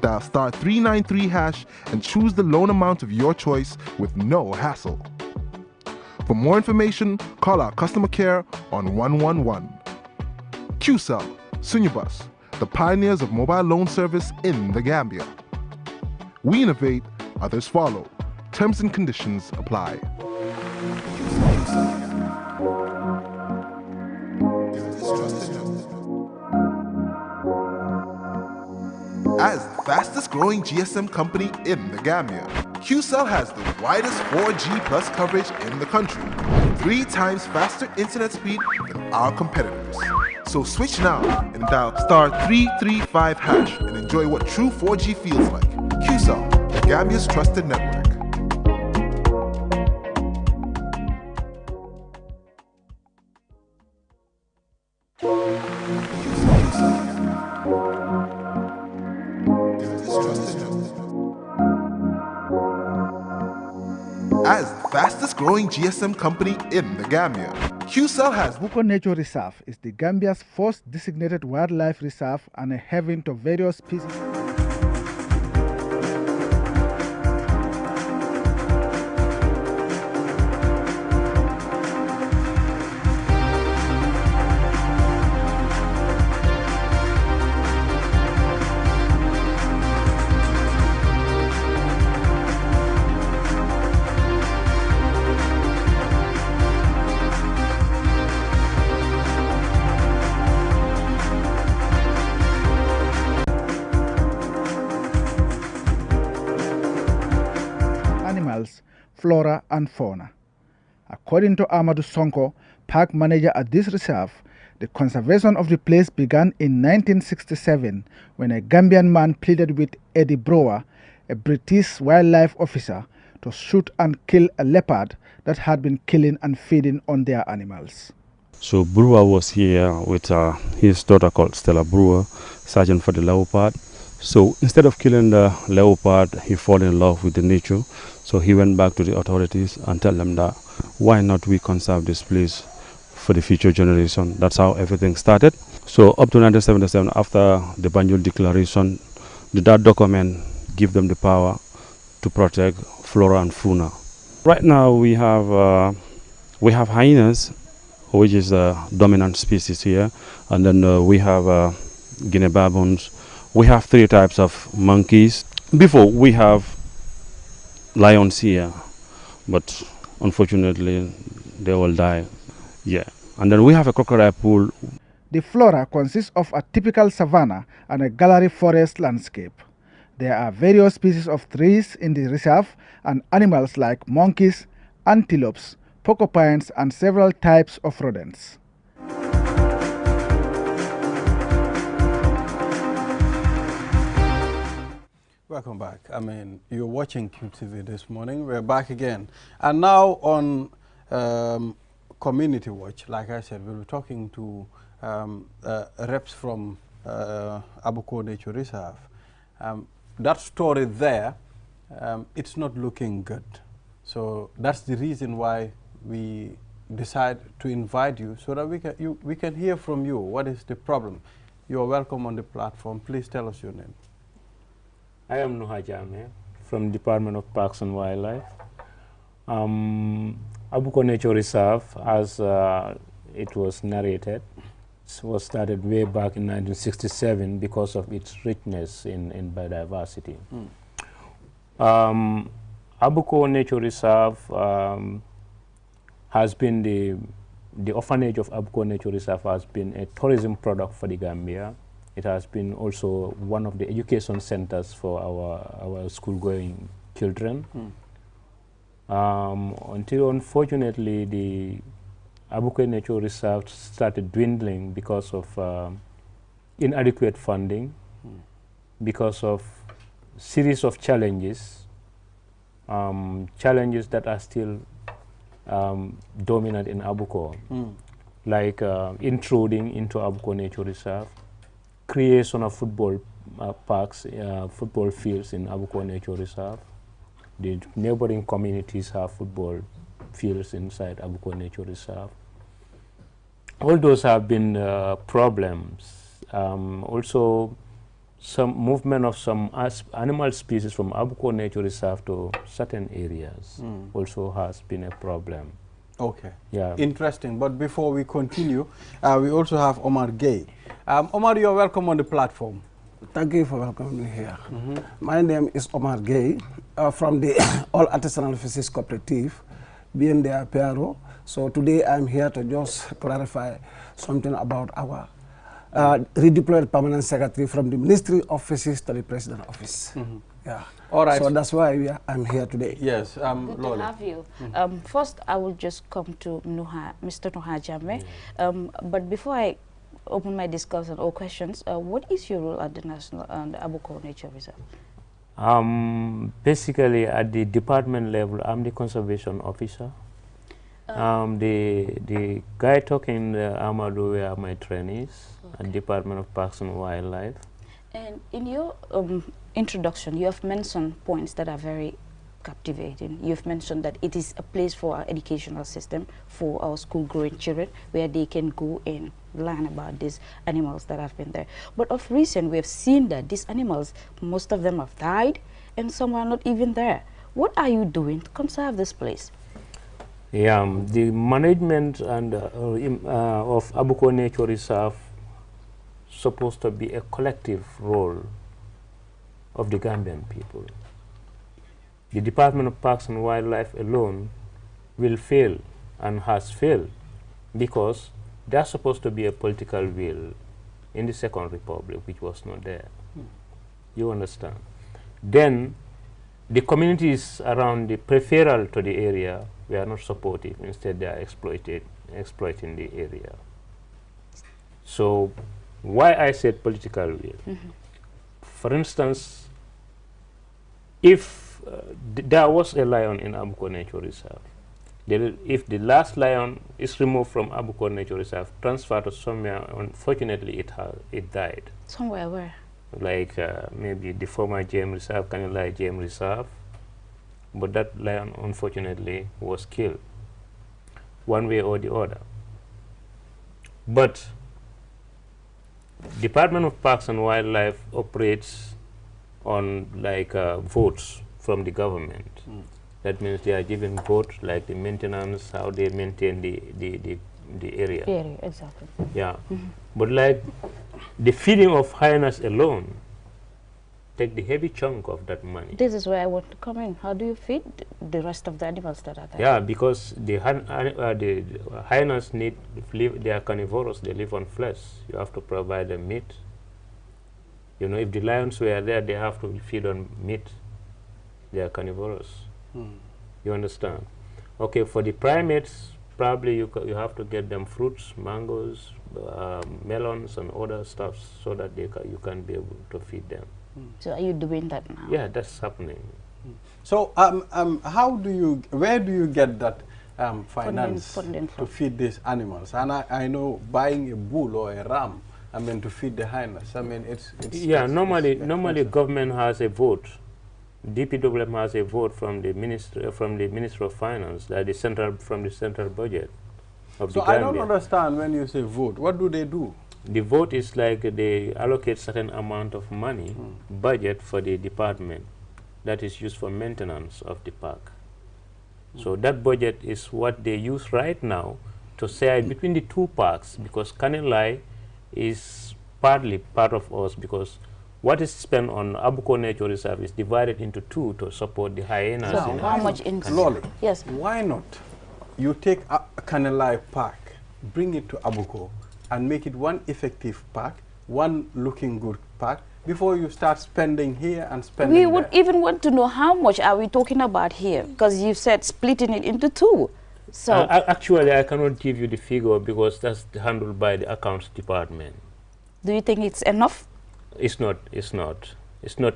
Dial *393# and choose the loan amount of your choice with no hassle. For more information, call our customer care on 111. QCell, Sunyabus, the pioneers of mobile loan service in the Gambia. We innovate, others follow. Terms and conditions apply. As the fastest growing GSM company in the Gambia, QCell has the widest 4G plus coverage in the country, 3 times faster internet speed than our competitors. So switch now and dial *335# and enjoy what true 4G feels like. QCell, the Gambia's trusted network. As the fastest growing GSM company in the Gambia, QCell has Abuko Nature Reserve is the Gambia's first designated wildlife reserve and a haven to various species. Animals, flora and fauna. According to Amadou Sonko, park manager at this reserve, the conservation of the place began in 1967 when a Gambian man pleaded with Eddie Brower, a British wildlife officer, to shoot and kill a leopard that had been killing and feeding on their animals. So Brewer was here with his daughter called Stella Brewer, sergeant for the leopard. So instead of killing the leopard, he fell in love with the nature. So he went back to the authorities and tell them that why not we conserve this place for the future generation. That's how everything started. So up to 1977, after the Banjul Declaration, that document give them the power to protect flora and fauna. Right now we have hyenas, which is the dominant species here, and then we have Guinea baboons. We have 3 types of monkeys. Before we have lions here, but unfortunately they all died. Yeah, and then we have a crocodile pool. The flora consists of a typical savanna and a gallery forest landscape. There are various species of trees in the reserve and animals like monkeys, antelopes, porcupines, and several types of rodents. Welcome back. I mean, you're watching QTV this morning. We're back again. And now on Community Watch, like I said, we'll be talking to reps from Abuko Nature Reserve. That story there, it's not looking good. So that's the reason why we decide to invite you so that we can hear from you. What is the problem? You are welcome on the platform. Please tell us your name. I am Nuha Jame from Department of Parks and Wildlife. Abuko Nature Reserve, as it was narrated, was started way back in 1967 because of its richness in biodiversity. Abuko Nature Reserve has been the orphanage of Abuko Nature Reserve has been a tourism product for the Gambia. It has been also one of the education centers for our school-going children. Until unfortunately the Abuko Nature Reserve started dwindling because of inadequate funding, because of series of challenges, challenges that are still dominant in Abuko. like intruding into Abuko Nature Reserve, creation of football parks, football fields in Abuko Nature Reserve. The neighboring communities have football fields inside Abuko Nature Reserve. All those have been problems. Also, some movement of some animal species from Abuko Nature Reserve to certain areas also has been a problem. Okay. Yeah. Interesting. But before we continue, we also have Omar Gay. Omar, you're welcome on the platform. Thank you for welcoming me here. My name is Omar Gay from the All Artisanal Fisheries Cooperative, being their PRO. So today I'm here to just clarify something about our redeployed permanent secretary from the Ministry of Fisheries to the President Office. Yeah. All right. So that's why I'm here today. Yes. Good to have you. First, I will just come to Mr. Nuha Jammeh. But before I open my discussion or questions, what is your role at the National and Abuko Nature Reserve? Basically, at the department level, I'm the conservation officer. The guy talking, Amadou, are my trainees at Department of Parks and Wildlife. And in your introduction, you have mentioned points that are very captivating. You've mentioned that it is a place for our educational system, for our school-going children, where they can go and learn about these animals that have been there. But of recent, we have seen that these animals, most of them have died, and some are not even there. What are you doing to conserve this place? Yeah, the management and of Abuko Nature Reserve supposed to be a collective role of the Gambian people. The Department of Parks and Wildlife alone will fail and has failed because there's supposed to be a political will in the Second Republic, which was not there. You understand? Then the communities around the peripheral to the area were not supportive. Instead, they are exploiting the area. So why I said political will? For instance, if there was a lion in Abuko Nature Reserve, if the last lion is removed from Abuko Nature Reserve, transferred to somewhere, unfortunately it died. Somewhere where? Like maybe the former game reserve, Kanilai Game Reserve, but that lion unfortunately was killed, one way or the other. But Department of Parks and Wildlife operates on like votes from the government. That means they are given votes like the maintenance, how they maintain the area. Area, exactly. Yeah, but like the feeding of hyenas alone take the heavy chunk of that money. This is where I want to come in. How do you feed the rest of the animals that are there? Yeah, because the hyenas they are carnivorous, they live on flesh. You have to provide them meat. You know, if the lions were there, they have to feed on meat. They are carnivorous. You understand? Okay, for the primates, probably you have to get them fruits, mangoes, melons, and other stuff so that you can be able to feed them. So are you doing that now? Yeah, that's happening. So where do you get that finance to feed these animals? And I know buying a bull or a ram, I mean, to feed the hyenas, I mean, it's normally government has a vote. DPWM has a vote from the Minister of Finance, that is from the central budget of the Gambia. I don't understand when you say vote. What do they do? The vote is like they allocate certain amount of money, budget for the department that is used for maintenance of the park. So that budget is what they use right now to share between the two parks, because Kanilai is partly part of us, because what is spent on Abuko Nature Reserve is divided into two to support the hyenas. So how much in Lolly, yes. Why not you take a Kanilai Park, bring it to Abuko, and make it one effective park, one looking good park, before you start spending here and spending We would even want to know how much are we talking about here, because you said splitting it into two. So actually, I cannot give you the figure because that's handled by the accounts department. Do you think it's enough? It's not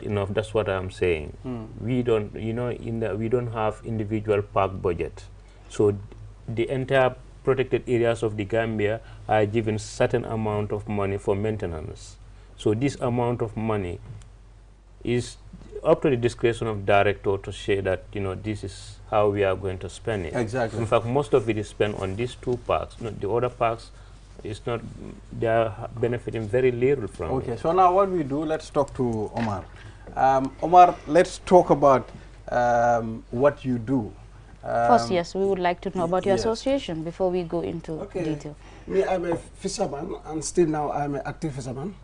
enough. That's what I'm saying. We don't, we don't have individual park budget. So the entire protected areas of the Gambia are given certain amount of money for maintenance. So this amount of money is up to the discretion of director to say that, you know, this is how we are going to spend it. Exactly. In fact, most of it is spent on these 2 parks. The other parks, it's not, they are benefiting very little from Okay, it. so now what we do, let's talk to Omar. Omar, let's talk about what you do. First, yes, we would like to know about your yes. association before we go into detail. Me, I'm a fisherman, and still now I'm an active fisherman,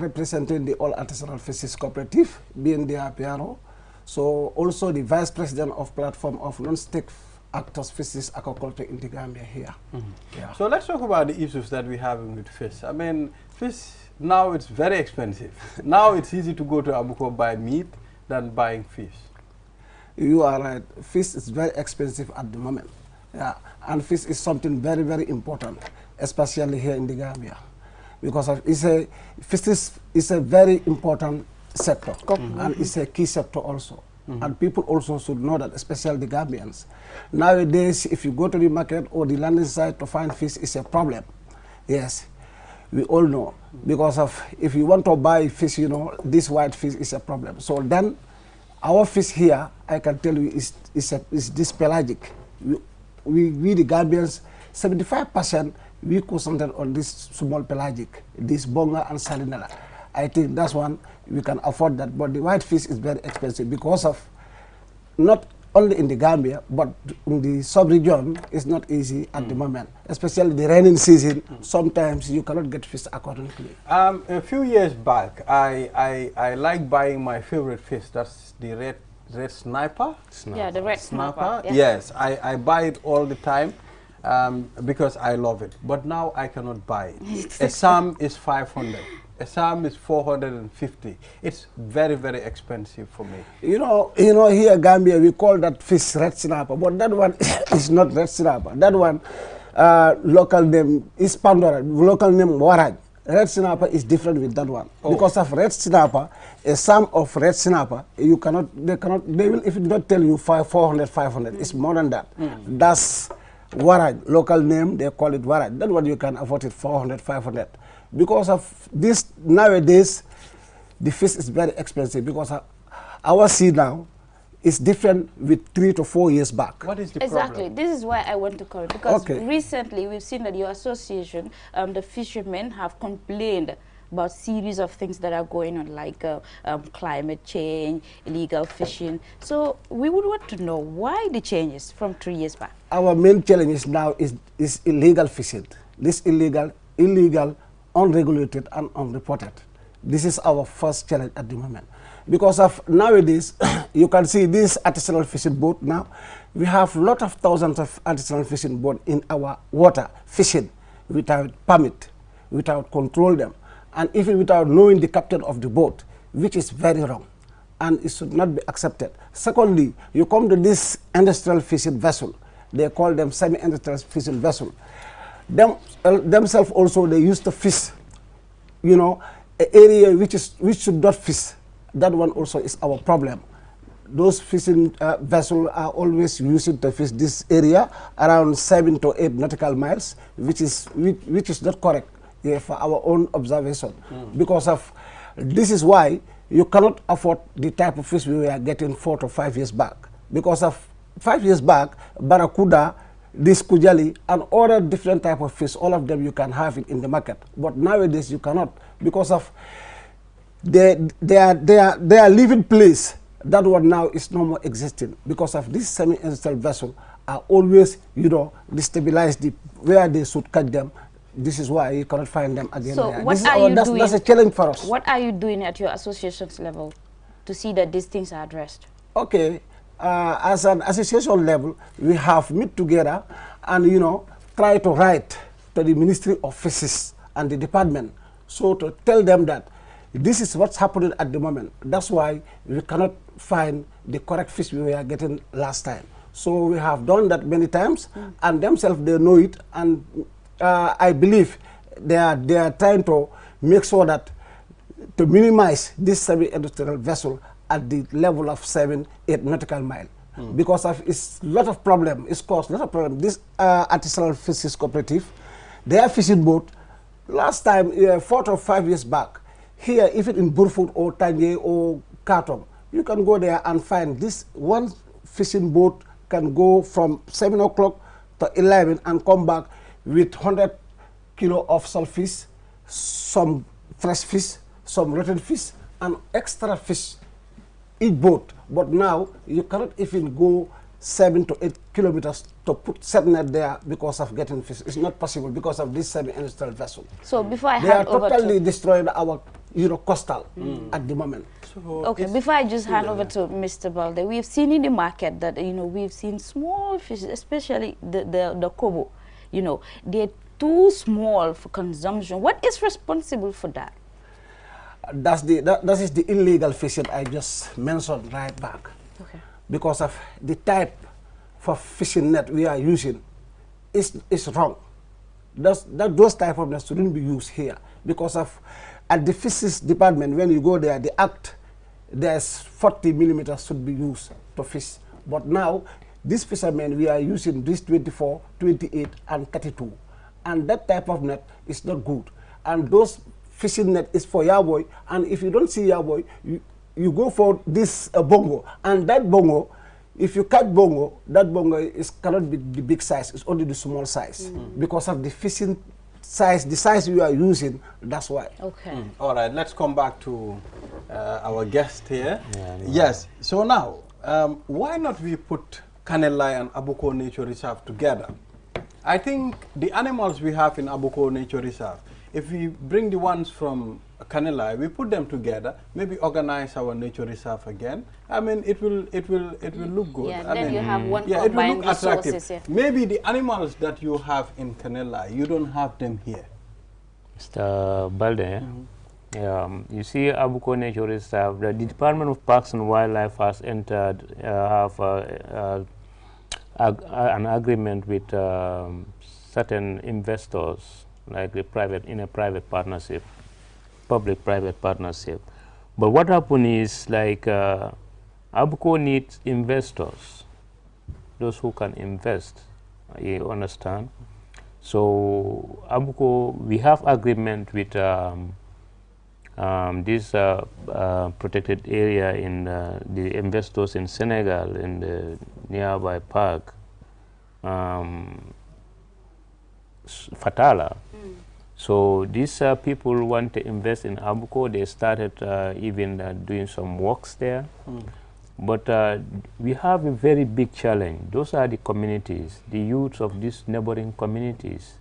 representing the All Artisanal Fisheries Cooperative, being the PRO. So also the vice president of platform of non-state actors fisheries aquaculture in the Gambia here. Yeah. So let's talk about the issues that we have with fish. I mean, fish now it's very expensive. Now it's easy to go to Abuko buy meat than buying fish. You are right. Fish is very expensive at the moment. Yeah, and fish is something very, very important, especially here in the Gambia, because fish is a very important sector, and it's a key sector also. And people also should know that, especially the Gambians. Nowadays, if you go to the market or the landing site to find fish is a problem. Yes, we all know, because of if you want to buy fish, you know, this white fish is a problem. So then, our fish here, I can tell you, is this pelagic. We the Gambians, 75% we concentrate on this small pelagic, this bonga and salinella. I think that's one we can afford that. But the white fish is very expensive because of not only in the Gambia, but in the sub-region, it's not easy at the moment, especially the raining season. Sometimes you cannot get fish accordingly. A few years back, I like buying my favorite fish. That's the red sniper. Yeah, the red sniper. Yeah. Yes, I buy it all the time because I love it. But now I cannot buy it. A salm is 500. A salm is 450. It's very, very expensive for me. You know, here in Gambia we call that fish red snapper, but that one is not red snapper. That one, local name is Pandora. Local name Waraj. Red snapper is different with that one. Because of red snapper, a sum of red snapper, they will, if it not tell you 400, 500, it's more than that. That's Waraj, local name, they call it Waraj. That one you can afford it 400, 500. Because of this, nowadays, the fish is very expensive because our sea now is different with 3 to 4 years back. What is the Exactly. problem? This is why I want to call it, because recently we've seen that your association, the fishermen have complained about series of things that are going on, like climate change, illegal fishing. So we would want to know why the changes from 3 years back. Our main challenge now is illegal fishing. This illegal, unregulated and unreported. This is our first challenge at the moment. Because of nowadays, you can see this artisanal fishing boat now. We have a lot of thousands of artisanal fishing boats in our water, fishing without permit, without control them, and even without knowing the captain of the boat, which is very wrong, and it should not be accepted. Secondly, you come to this industrial fishing vessel. They call them semi-industrial fishing vessel. Themselves also, they used to fish, you know, an area which should not fish. That one also is our problem. Those fishing vessels are always using to fish this area around 7 to 8 nautical miles, which is not correct for our own observation. Because of this is why you cannot afford the type of fish we were getting 4 to 5 years back. Because of 5 years back, barracuda, this kujali, and other different type of fish, all of them you can have it in the market. But nowadays you cannot, because of their living place. That one now is no more existing because of this semi-industrial vessel are always, you know, destabilized where they should catch them. This is why you cannot find them again. So what are you doing? That's a challenge for us. What are you doing at your association's level to see that these things are addressed? Okay, as an association level, we have meet together and, you know, try to write to the Ministry of Fisheries and the department, so to tell them that this is what's happening at the moment. That's why we cannot find the correct fish we were getting last time. So we have done that many times, and themselves, they know it, and I believe they are trying to make sure that to minimize this semi-industrial vessel at the level of 7, 8 nautical mile. because of it's lot of problem. It's caused lot of problem. This artisanal fisheries cooperative, their fishing boat, last time 4 or 5 years back, here even in Burfoot or Tanje or Kartong, you can go there and find this one fishing boat can go from 7 o'clock to 11 and come back with 100 kilo of saltfish, some fresh fish, some rotten fish, and extra fish, each boat. But now, you cannot even go 7 to 8 kilometers to put set net there because of getting fish. It's not possible because of this semi-industrial vessel. So before I they hand are over totally to destroying our coastal at the moment. So okay, before I just hand over to Mr. Balde, we've seen in the market that, we've seen small fish, especially the kobo, they're too small for consumption. What is responsible for that? That is the illegal fishing I just mentioned right back. Okay. Because of the type for fishing net we are using is wrong. Those type of nets shouldn't be used here because of at the fisheries department when you go there, the act there's 40 millimeters should be used to fish. But now this fishermen we are using this 24, 28, and 32, and that type of net is not good. And those fishing net is for yaboy, and if you don't see yaboy, you go for this bongo, and that bongo, if you catch bongo, that bongo cannot be the big size, it's only the small size. Because of the fishing size, the size you are using, that's why. Okay. All right, let's come back to our guest here. Yes, so now, why not we put Kanelai and Abuko Nature Reserve together? I think the animals we have in Abuko Nature Reserve, if we bring the ones from Kanelai, we put them together, maybe organize our nature reserve again. I mean, it will look good. Yeah, I then mean, you have one yeah, it will combined look attractive. resources. Yeah. Maybe the animals that you have in Kanelai, you don't have them here. Mr. Balde, you see Abuko Nature Reserve, the Department of Parks and Wildlife has entered, an agreement with certain investors, like in a private partnership, public-private partnership. But what happened is, like, Abuko needs investors, those who can invest, you understand? So Abuko, we have agreement with this protected area in the investors in Senegal, in the nearby park, Fatala. So these people want to invest in Abuko. They started even doing some works there. But we have a very big challenge. Those are the communities, the youths of these neighboring communities.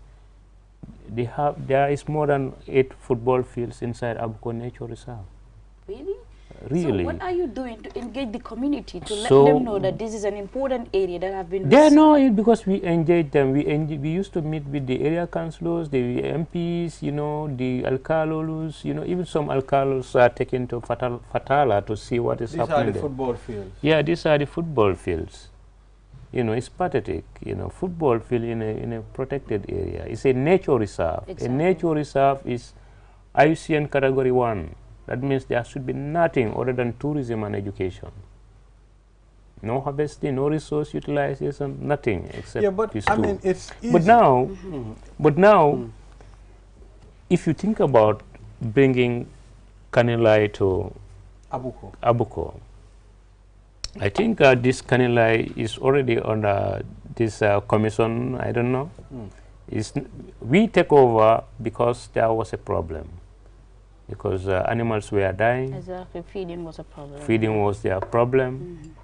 There is more than 8 football fields inside Abuko Nature Reserve. Really? Really. So what are you doing to engage the community, to let them know that this is an important area that have been... They know it because we engage them. We used to meet with the area councillors, the MPs, the alcalos, even some alcalos are taken to Fatala to see what is happening there. These are the football fields. Yeah, these are the football fields. It's pathetic. Football field in a protected area. It's a nature reserve. Exactly. A nature reserve is IUCN Category 1. That means there should be nothing other than tourism and education. No harvesting, no resource utilization, nothing except these two. I mean, it's easy. But now, if you think about bringing Kanelai to Abuko, I think this Kanelai is already under this commission, I don't know. We take over because there was a problem. Because animals were dying. Exactly, feeding was a problem. Feeding was their problem.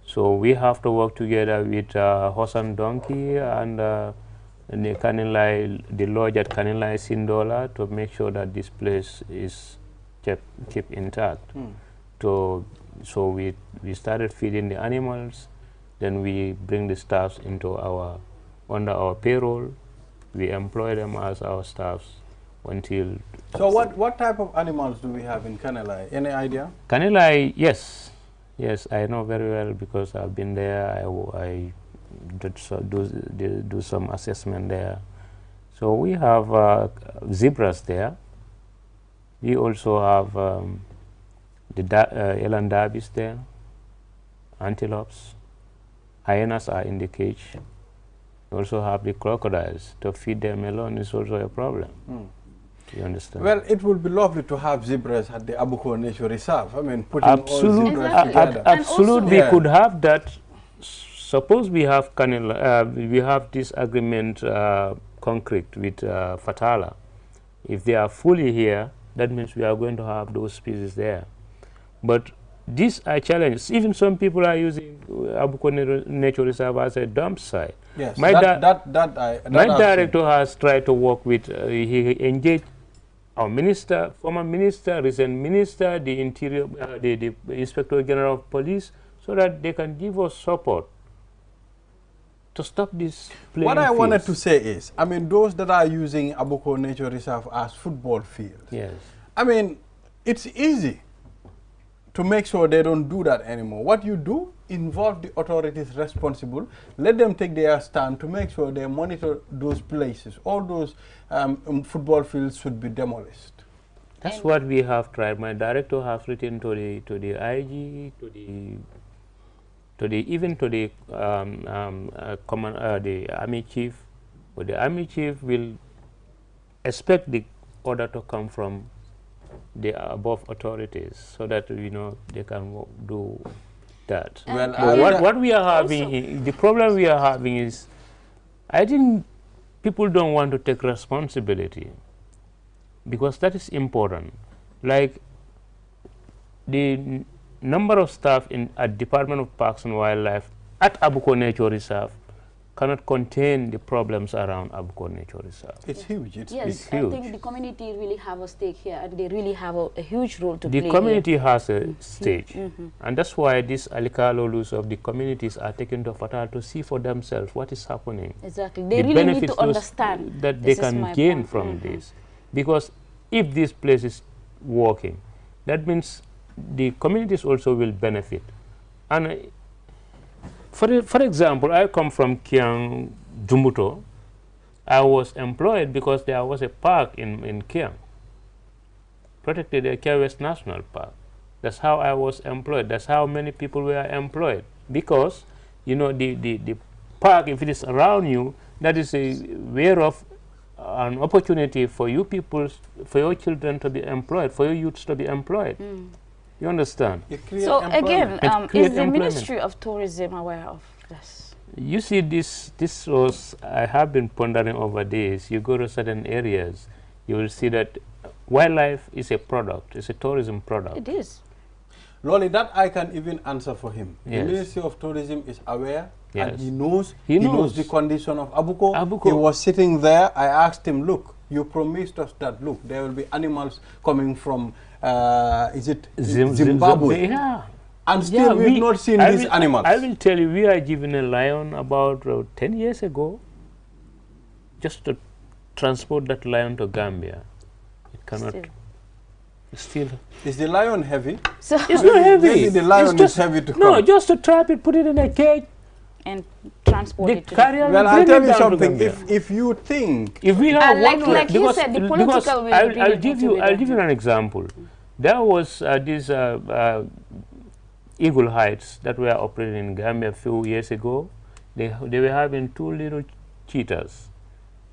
So we have to work together with horse and donkey and the lodge at Kanelai Sindola to make sure that this place is kept intact. So we started feeding the animals, then we bring the staffs under our payroll. We employ them as our staffs until... So what type of animals do we have in Kanelai? Any idea? Kanelai, yes, I know very well because I've been there. I do some assessment there. So we have zebras there. We also have the eland derbies there, antelopes, hyenas are in the cage. You also have the crocodiles. To feed them alone is also a problem. You understand? Well, it would be lovely to have zebras at the Abuko Nature Reserve. I mean, putting all zebras together. Absolutely, we could have that. Suppose we have we have this agreement concrete with Fatala. If they are fully here, that means we are going to have those species there. But these are challenges. Even some people are using Abuko Nature Reserve as a dump site. Yes, my director has tried to work with, he engaged our minister, former minister, recent minister, the interior, the Inspector General of Police, so that they can give us support to stop this playing What I fields. wanted to say is, I mean, those that are using Abuko Nature Reserve as football fields, yes. I mean, it's easy to make sure they don't do that anymore. What you do, involve the authorities responsible, let them take their stand to make sure they monitor those places. All those football fields should be demolished. That's what we have tried. My director has written to the IG, even to the the army chief. But the army chief will expect the order to come from the above authorities, so that they can do that. Well, what we are having, the problem we are having is, I think people don't want to take responsibility, because that is important. Like the number of staff at Department of Parks and Wildlife at Abuko Nature Reserve cannot contain the problems around Abuko Nature Reserve. It's huge. Yes, it's huge. I think the community really have a stake here, and they really have a huge role to play. The community has a stake, and that's why these Alikalolus of the communities are taken to Fatal to see for themselves what is happening. Exactly. They really need to understand that they can gain from this. Because if this place is working, that means the communities also will benefit. And for example, I come from Kiang, Jumbuto. I was employed because there was a park in Kiang, protected the Kiang West National Park. That's how I was employed. That's how many people were employed. Because, the park, if it is around you, that is a way of an opportunity for you people, for your children to be employed, for your youths to be employed. You understand? So again, is the Ministry of Tourism aware of this? You see, this was, I have been pondering over this. You go to certain areas, you will see that wildlife is a product, it's a tourism product. It is. Lolly, that I can even answer for him. Yes. The Ministry of Tourism is aware, yes. and he knows the condition of Abuko. He was sitting there. I asked him, look, you promised us that, look, there will be animals coming from, is it Zimbabwe? Yeah. And still we've not seen these animals. I will tell you, we are given a lion about 10 years ago, just to transport that lion to Gambia. It cannot. Still. Is the lion heavy? So it's not heavy. Maybe the lion is heavy to No, come. just to trap it, put it in a cage, and transport it to well, I'll tell you something. If you think, if we have like you said, the political will I'll give you an example. There was this Eagle Heights that were operating in Gambia a few years ago. They were having 2 little cheetahs,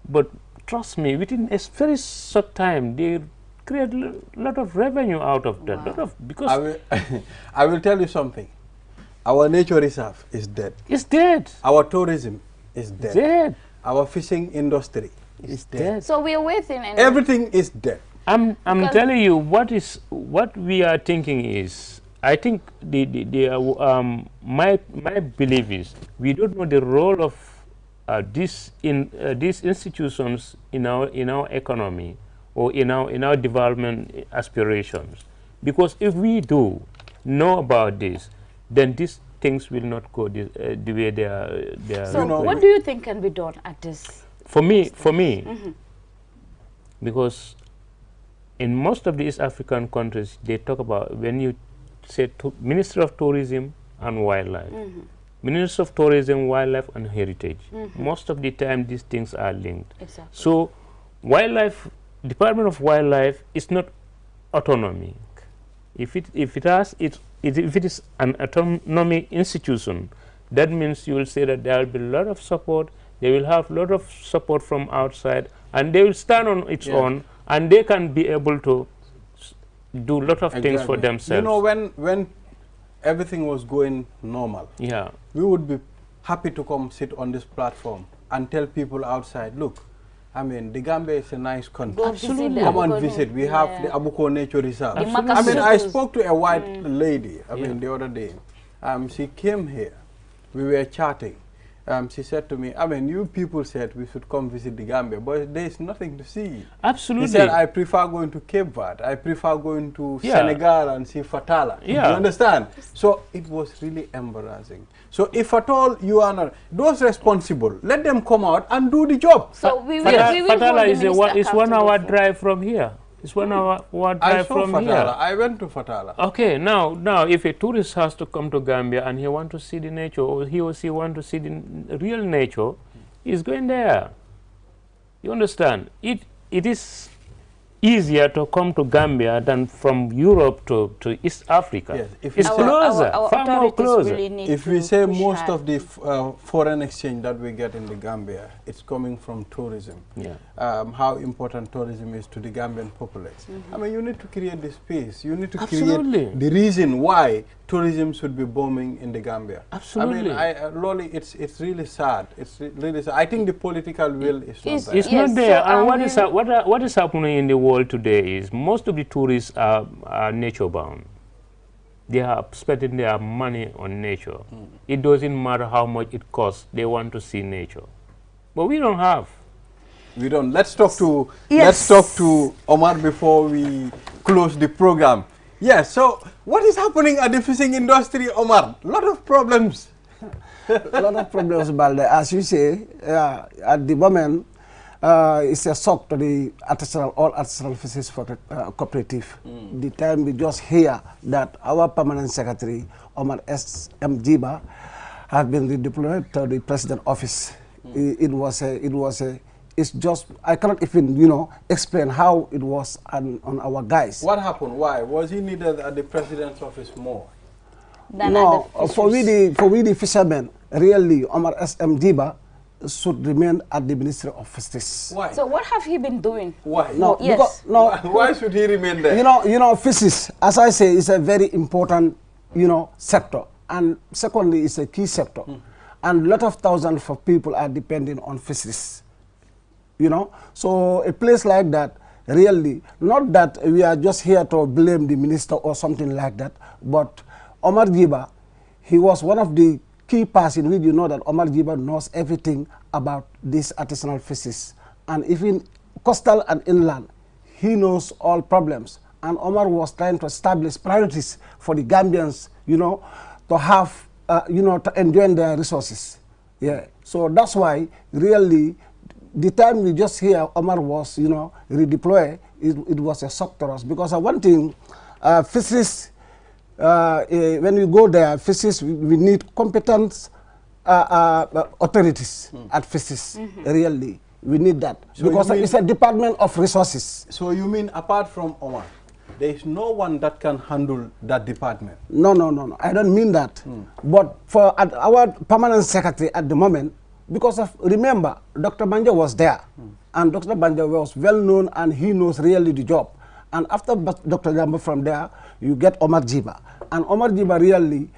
but trust me, within a very short time, they create a lot of revenue out of that. Wow. Because I will tell you something. Our nature reserve is dead. It's dead. Our tourism is dead. Dead. Our fishing industry is dead. So we are waiting. And everything is dead. I'm telling you what we are thinking is, I think my belief is, we don't know the role of these institutions in our economy or in our development aspirations, because if we do know about this, then these things will not go the way they are. So what do you think can be done at this? For me, because in most of the East African countries, they talk about, when you say Ministry of Tourism and Wildlife, Ministry of Tourism, Wildlife and Heritage, most of the time these things are linked. Exactly. So Department of Wildlife is not autonomy. If it is an autonomy institution, that means you will say that there will be a lot of support, they will have a lot of support from outside, and they will stand on its own, and they can be able to do a lot of things for themselves. You know, when everything was going normal, we would be happy to come sit on this platform and tell people outside, look, I mean, the Gambia is a nice country. Absolutely. Come and visit. We have the Abuko Nature Reserve. I mean, I spoke to a white lady, I mean, the other day. She came here. We were chatting. She said to me, I mean, you people said we should come visit the Gambia, but there is nothing to see. Absolutely. He said, I prefer going to Cape Verde. I prefer going to Senegal and see Fatala. You understand? So it was really embarrassing. So if at all you are not, those responsible, let them come out and do the job. So Fatala is 1 hour drive from here. It's 1 hour drive from Fatala. here. I went to Fatala. Okay, now if a tourist has to come to Gambia and he want to see the nature, or he or she want to see the real nature, he's going there. You understand? It is easier to come to Gambia than from Europe to East Africa. Yes, if it's closer, far more closer. Really if we say most of the foreign exchange that we get in the Gambia, it's coming from tourism. How important tourism is to the Gambian populace. I mean, you need to create the space. You need to create the reason why tourism should be booming in the Gambia. Absolutely. I mean, Lolly, it's really sad. It's really sad. I think the political will is not there. It's not there. So, and what is happening in the world today is most of the tourists are nature bound. They are spending their money on nature. It doesn't matter how much it costs. They want to see nature. But we don't have. We don't. Let's talk to Omar before we close the program. Yes, so what is happening at the fishing industry, Omar? A lot of problems. A lot of problems, Balde. As you say, at the moment, it's a shock to the all artisanal fisheries cooperative. The time we just hear that our permanent secretary, Omar S.M. Jiba, has been redeployed to the president office. It's just, I cannot even, explain how it was on our guys. What happened? Why? Was he needed at the president's office more? No, for we the fishermen, really, Omar S.M. Jiba should remain at the Ministry of Fisheries. Why? So what have he been doing? Why? No, yes. Why should he remain there? Fisheries, as I say, is a very important, sector. And secondly, it's a key sector. And a lot of thousands of people are depending on fisheries. So a place like that, really, not that we are just here to blame the minister or something like that, but Omar Jiba, he was one of the key persons which that Omar Jiba knows everything about these artisanal fishes. And even coastal and inland, he knows all problems. And Omar was trying to establish priorities for the Gambians, to have, to enjoy their resources. Yeah. So that's why, really, the time we just hear Omar was, redeployed, it was a shock to us. Because one thing, fisheries, when we go there, fisheries, we need competent authorities at fisheries, really. We need that. So because it's a department of resources. So you mean apart from Omar, there is no one that can handle that department? No. I don't mean that. But for our permanent secretary at the moment, because remember, Dr. Banja was there, and Dr. Banja was well known, and he knows really the job. And after Dr. Jamba from there, you get Omar Jiba. And Omar Jiba really,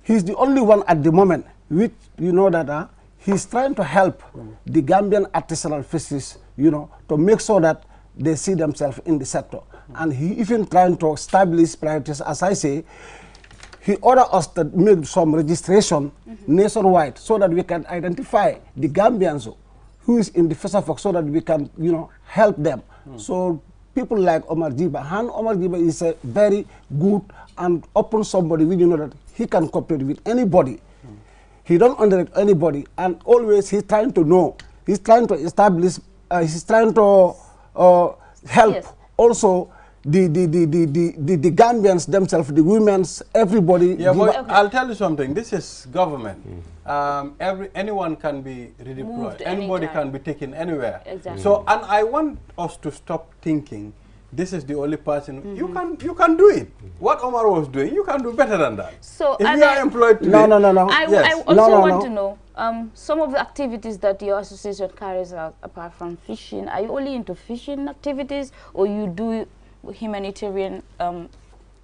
he's the only one at the moment, which that he's trying to help the Gambian artisanal fisheries, to make sure that they see themselves in the sector. And he even trying to establish priorities, as I say. He ordered us to make some registration nationwide so that we can identify the Gambians who is in the first of so that we can, help them. So people like Omar Jiba, and Omar Jiba is a very good and open somebody. We that he can cooperate with anybody. He don't underrate anybody, and always he's trying to know. He's trying to establish. He's trying to help also. The Gambians themselves, the women's, everybody. Yeah, but I'll tell you something. This is government. Anyone can be redeployed. Anybody can be taken anywhere. Exactly. So, and I want us to stop thinking this is the only person, you can do it. What Omar was doing, you can do better than that. So if you are employed today, I also want to know some of the activities that your association carries out apart from fishing. Are you only into fishing activities, or you do humanitarian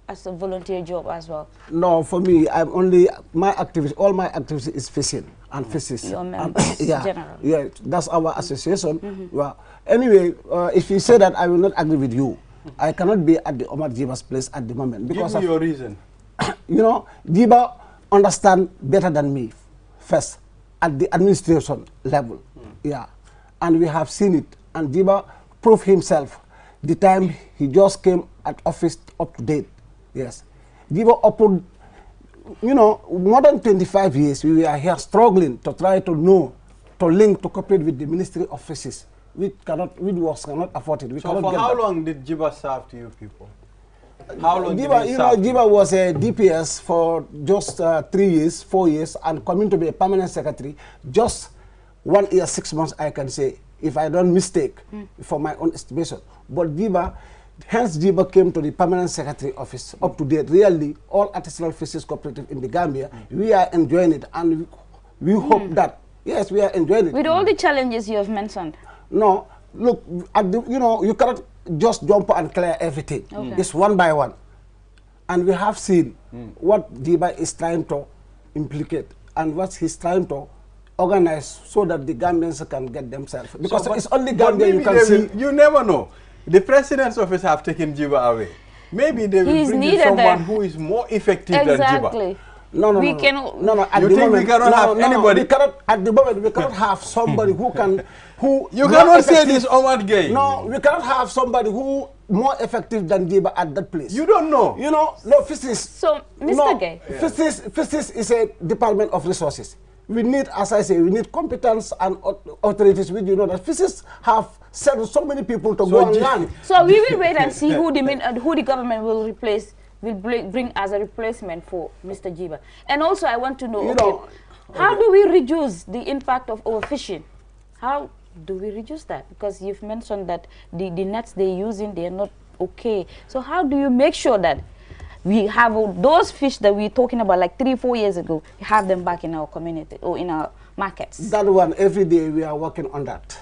as a volunteer job as well? No, for me, I'm only all my activities is fishing and fishes. Your members, general. Yeah, that's our association. Well, anyway, if you say that, I will not agree with you. I cannot be at the Omar Jiba's place at the moment because give me your reason. You know, Jiba understand better than me first at the administration level. Yeah, and we have seen it. And Jiba proved himself the time he just came at office up to date. Yes, Jiba opened, you know, more than 25 years we were here struggling to try to know, to link, to cooperate with the ministry offices. We cannot afford it. So for how long did Jiba serve to you people? How long Jiba, you know, Jiba was a DPS for just 3 years, 4 years, and coming to be a permanent secretary, just 1 year, 6 months, I can say, if I don't mistake, for my own estimation. But Jiba, hence Jiba came to the permanent secretary office up to date. Really, all artisanal fisheries cooperative in the Gambia, we are enjoying it, and we hope that, yes, we are enjoying it. With all the challenges you have mentioned. No, look, you know, you cannot just jump and clear everything. It's one by one. And we have seen what Jiba is trying to implicate and what he's trying to organize so that the Gambians can get themselves. Because it's only Gambia you can see. You never know. The president's office have taken Jiba away. Maybe they will bring in someone who is more effective than Jiba. No. At you the think moment, we cannot have anybody? We cannot, at the moment, we cannot have somebody who can, You cannot say this Omar Gay. No, we cannot have somebody who more effective than Jiba at that place. You don't know. You know, no, fisheries. So, Mr. Gay. Fisheries is a department of resources. We need, as I say, we need competence and authorities. You know that fisheries have sent so many people to go and learn. So we will wait and see who the government will replace. Will bring as a replacement for Mr. Jiba. And also I want to know, how do we reduce the impact of overfishing? How do we reduce that? Because you've mentioned that the nets they're using, they're not okay. So how do you make sure that we have those fish that we're talking about like 3-4 years ago, we have them back in our community or in our markets? That one, every day we are working on that.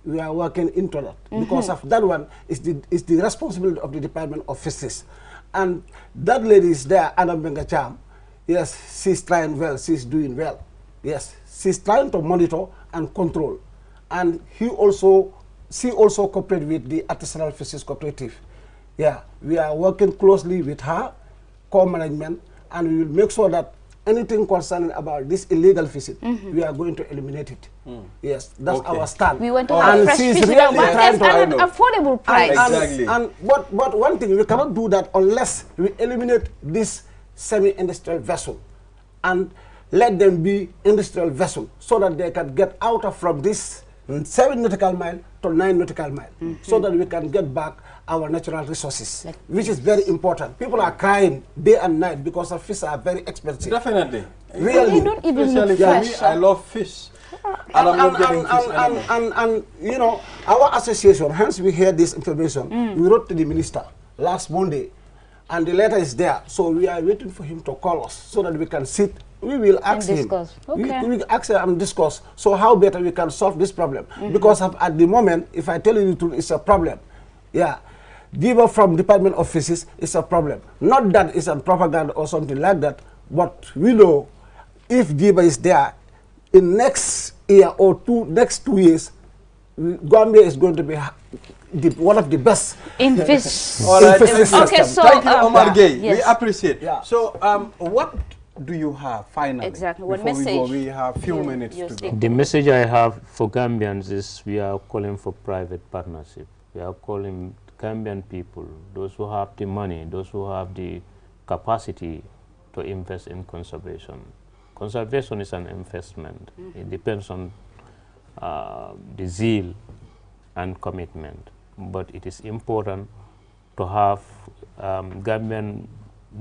We are working into that. Because of that one is the responsibility of the Department of Fisheries. And that lady is there, Anna Bengacham. Yes, she's trying well, she's doing well. Yes, she's trying to monitor and control. And she also cooperates with the Artisanal Fisheries Cooperative. Yeah, we are working closely with her, co-management, and we will make sure that anything concerning about this illegal fishing, we are going to eliminate it. Yes, that's our stand. We want to have fresh fish in our markets at an affordable price. Exactly. But one thing, we cannot do that unless we eliminate this semi-industrial vessel and let them be industrial vessel so that they can get out of from this 7 nautical mile to 9 nautical mile so that we can get back our natural resources, which is very important. People are crying day and night because our fish are very expensive. Definitely. Really. They don't even look Especially fresh. for me, I love fish. And I'm not getting fish anymore. And you know, our association, hence we hear this information, we wrote to the minister last Monday, and the letter is there. So we are waiting for him to call us so that we can sit. We will ask him. Okay. We ask him and discuss. So how better we can solve this problem? Because at the moment, if I tell you the truth, it's a problem. Yeah. Jiba from Department of Fisheries is a problem. Not that it's a propaganda or something like that, but we know if Jiba is there, in next year or next 2 years, Gambia is going to be one of the best in fish. Okay, so thank you, Omar Gay. Yes. We appreciate. Yeah. So, what do you have finally? Exactly. What before message? We go, we have few minutes to go. The message I have for Gambians is we are calling for private partnership. We are calling Gambian people, those who have the money, those who have the capacity to invest in conservation. Conservation is an investment. It depends on the zeal and commitment. But it is important to have Gambian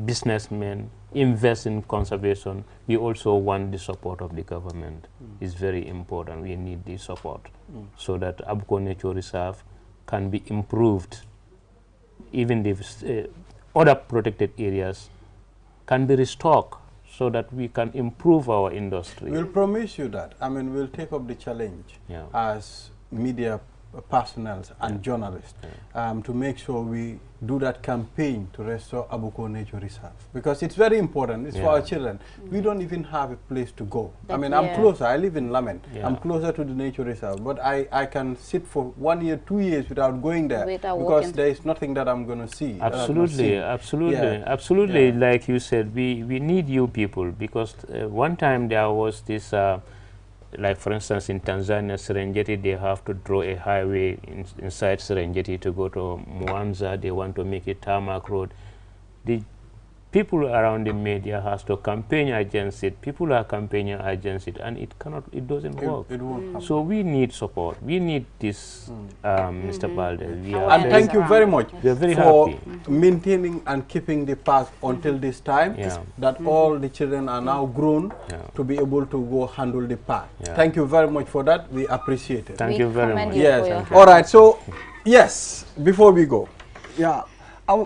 businessmen invest in conservation. We also want the support of the government. It's very important. We need the support so that Abuko Nature Reserve can be improved even the other protected areas can be restocked so that we can improve our industry. We'll promise you that. I mean, we'll take up the challenge as media personnel and journalists to make sure we do that campaign to restore Abuko Nature Reserve, because it's very important. It's for our children. We don't even have a place to go. I mean, I'm closer. I live in Lamen. I'm closer to the nature reserve, but I can sit for 1 year, 2 years without going there because there is nothing that I'm going to see. Absolutely, absolutely. Like you said, we need you people, because one time there was this like for instance in Tanzania, Serengeti, they have to draw a highway inside Serengeti to go to Mwanza. They want to make it tarmac road. The people around the media has to campaign against it. People are campaigning against it, and it doesn't work. It won't. So we need support. We need this, Mr. Balde. And thank you very much we are very for happy. maintaining and keeping the park until this time, that all the children are now grown to be able to go handle the park. Thank you very much for that. We appreciate it. Thank you very much. Yes. All right. So, yes, before we go.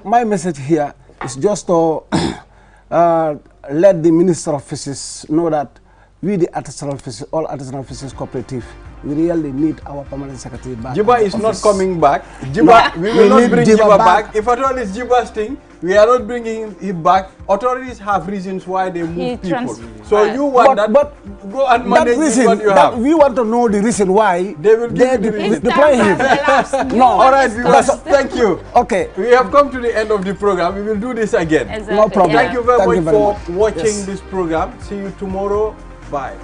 My message here is just to let the Minister of Fisheries know that we, the all artisanal fisheries cooperative, we really need our permanent secretary back. Jiba is not coming back. Jiba, we will not bring Jiba back. If at all it's Jiba's thing, we are not bringing him back. Authorities have reasons why they move people. So you want go and manage what you have. We want to know the reason why they will deploy him. No. All right, viewers, thank you. Okay. We have come to the end of the program. We will do this again. Exactly. No problem. Thank you very much for watching this program. See you tomorrow. Bye.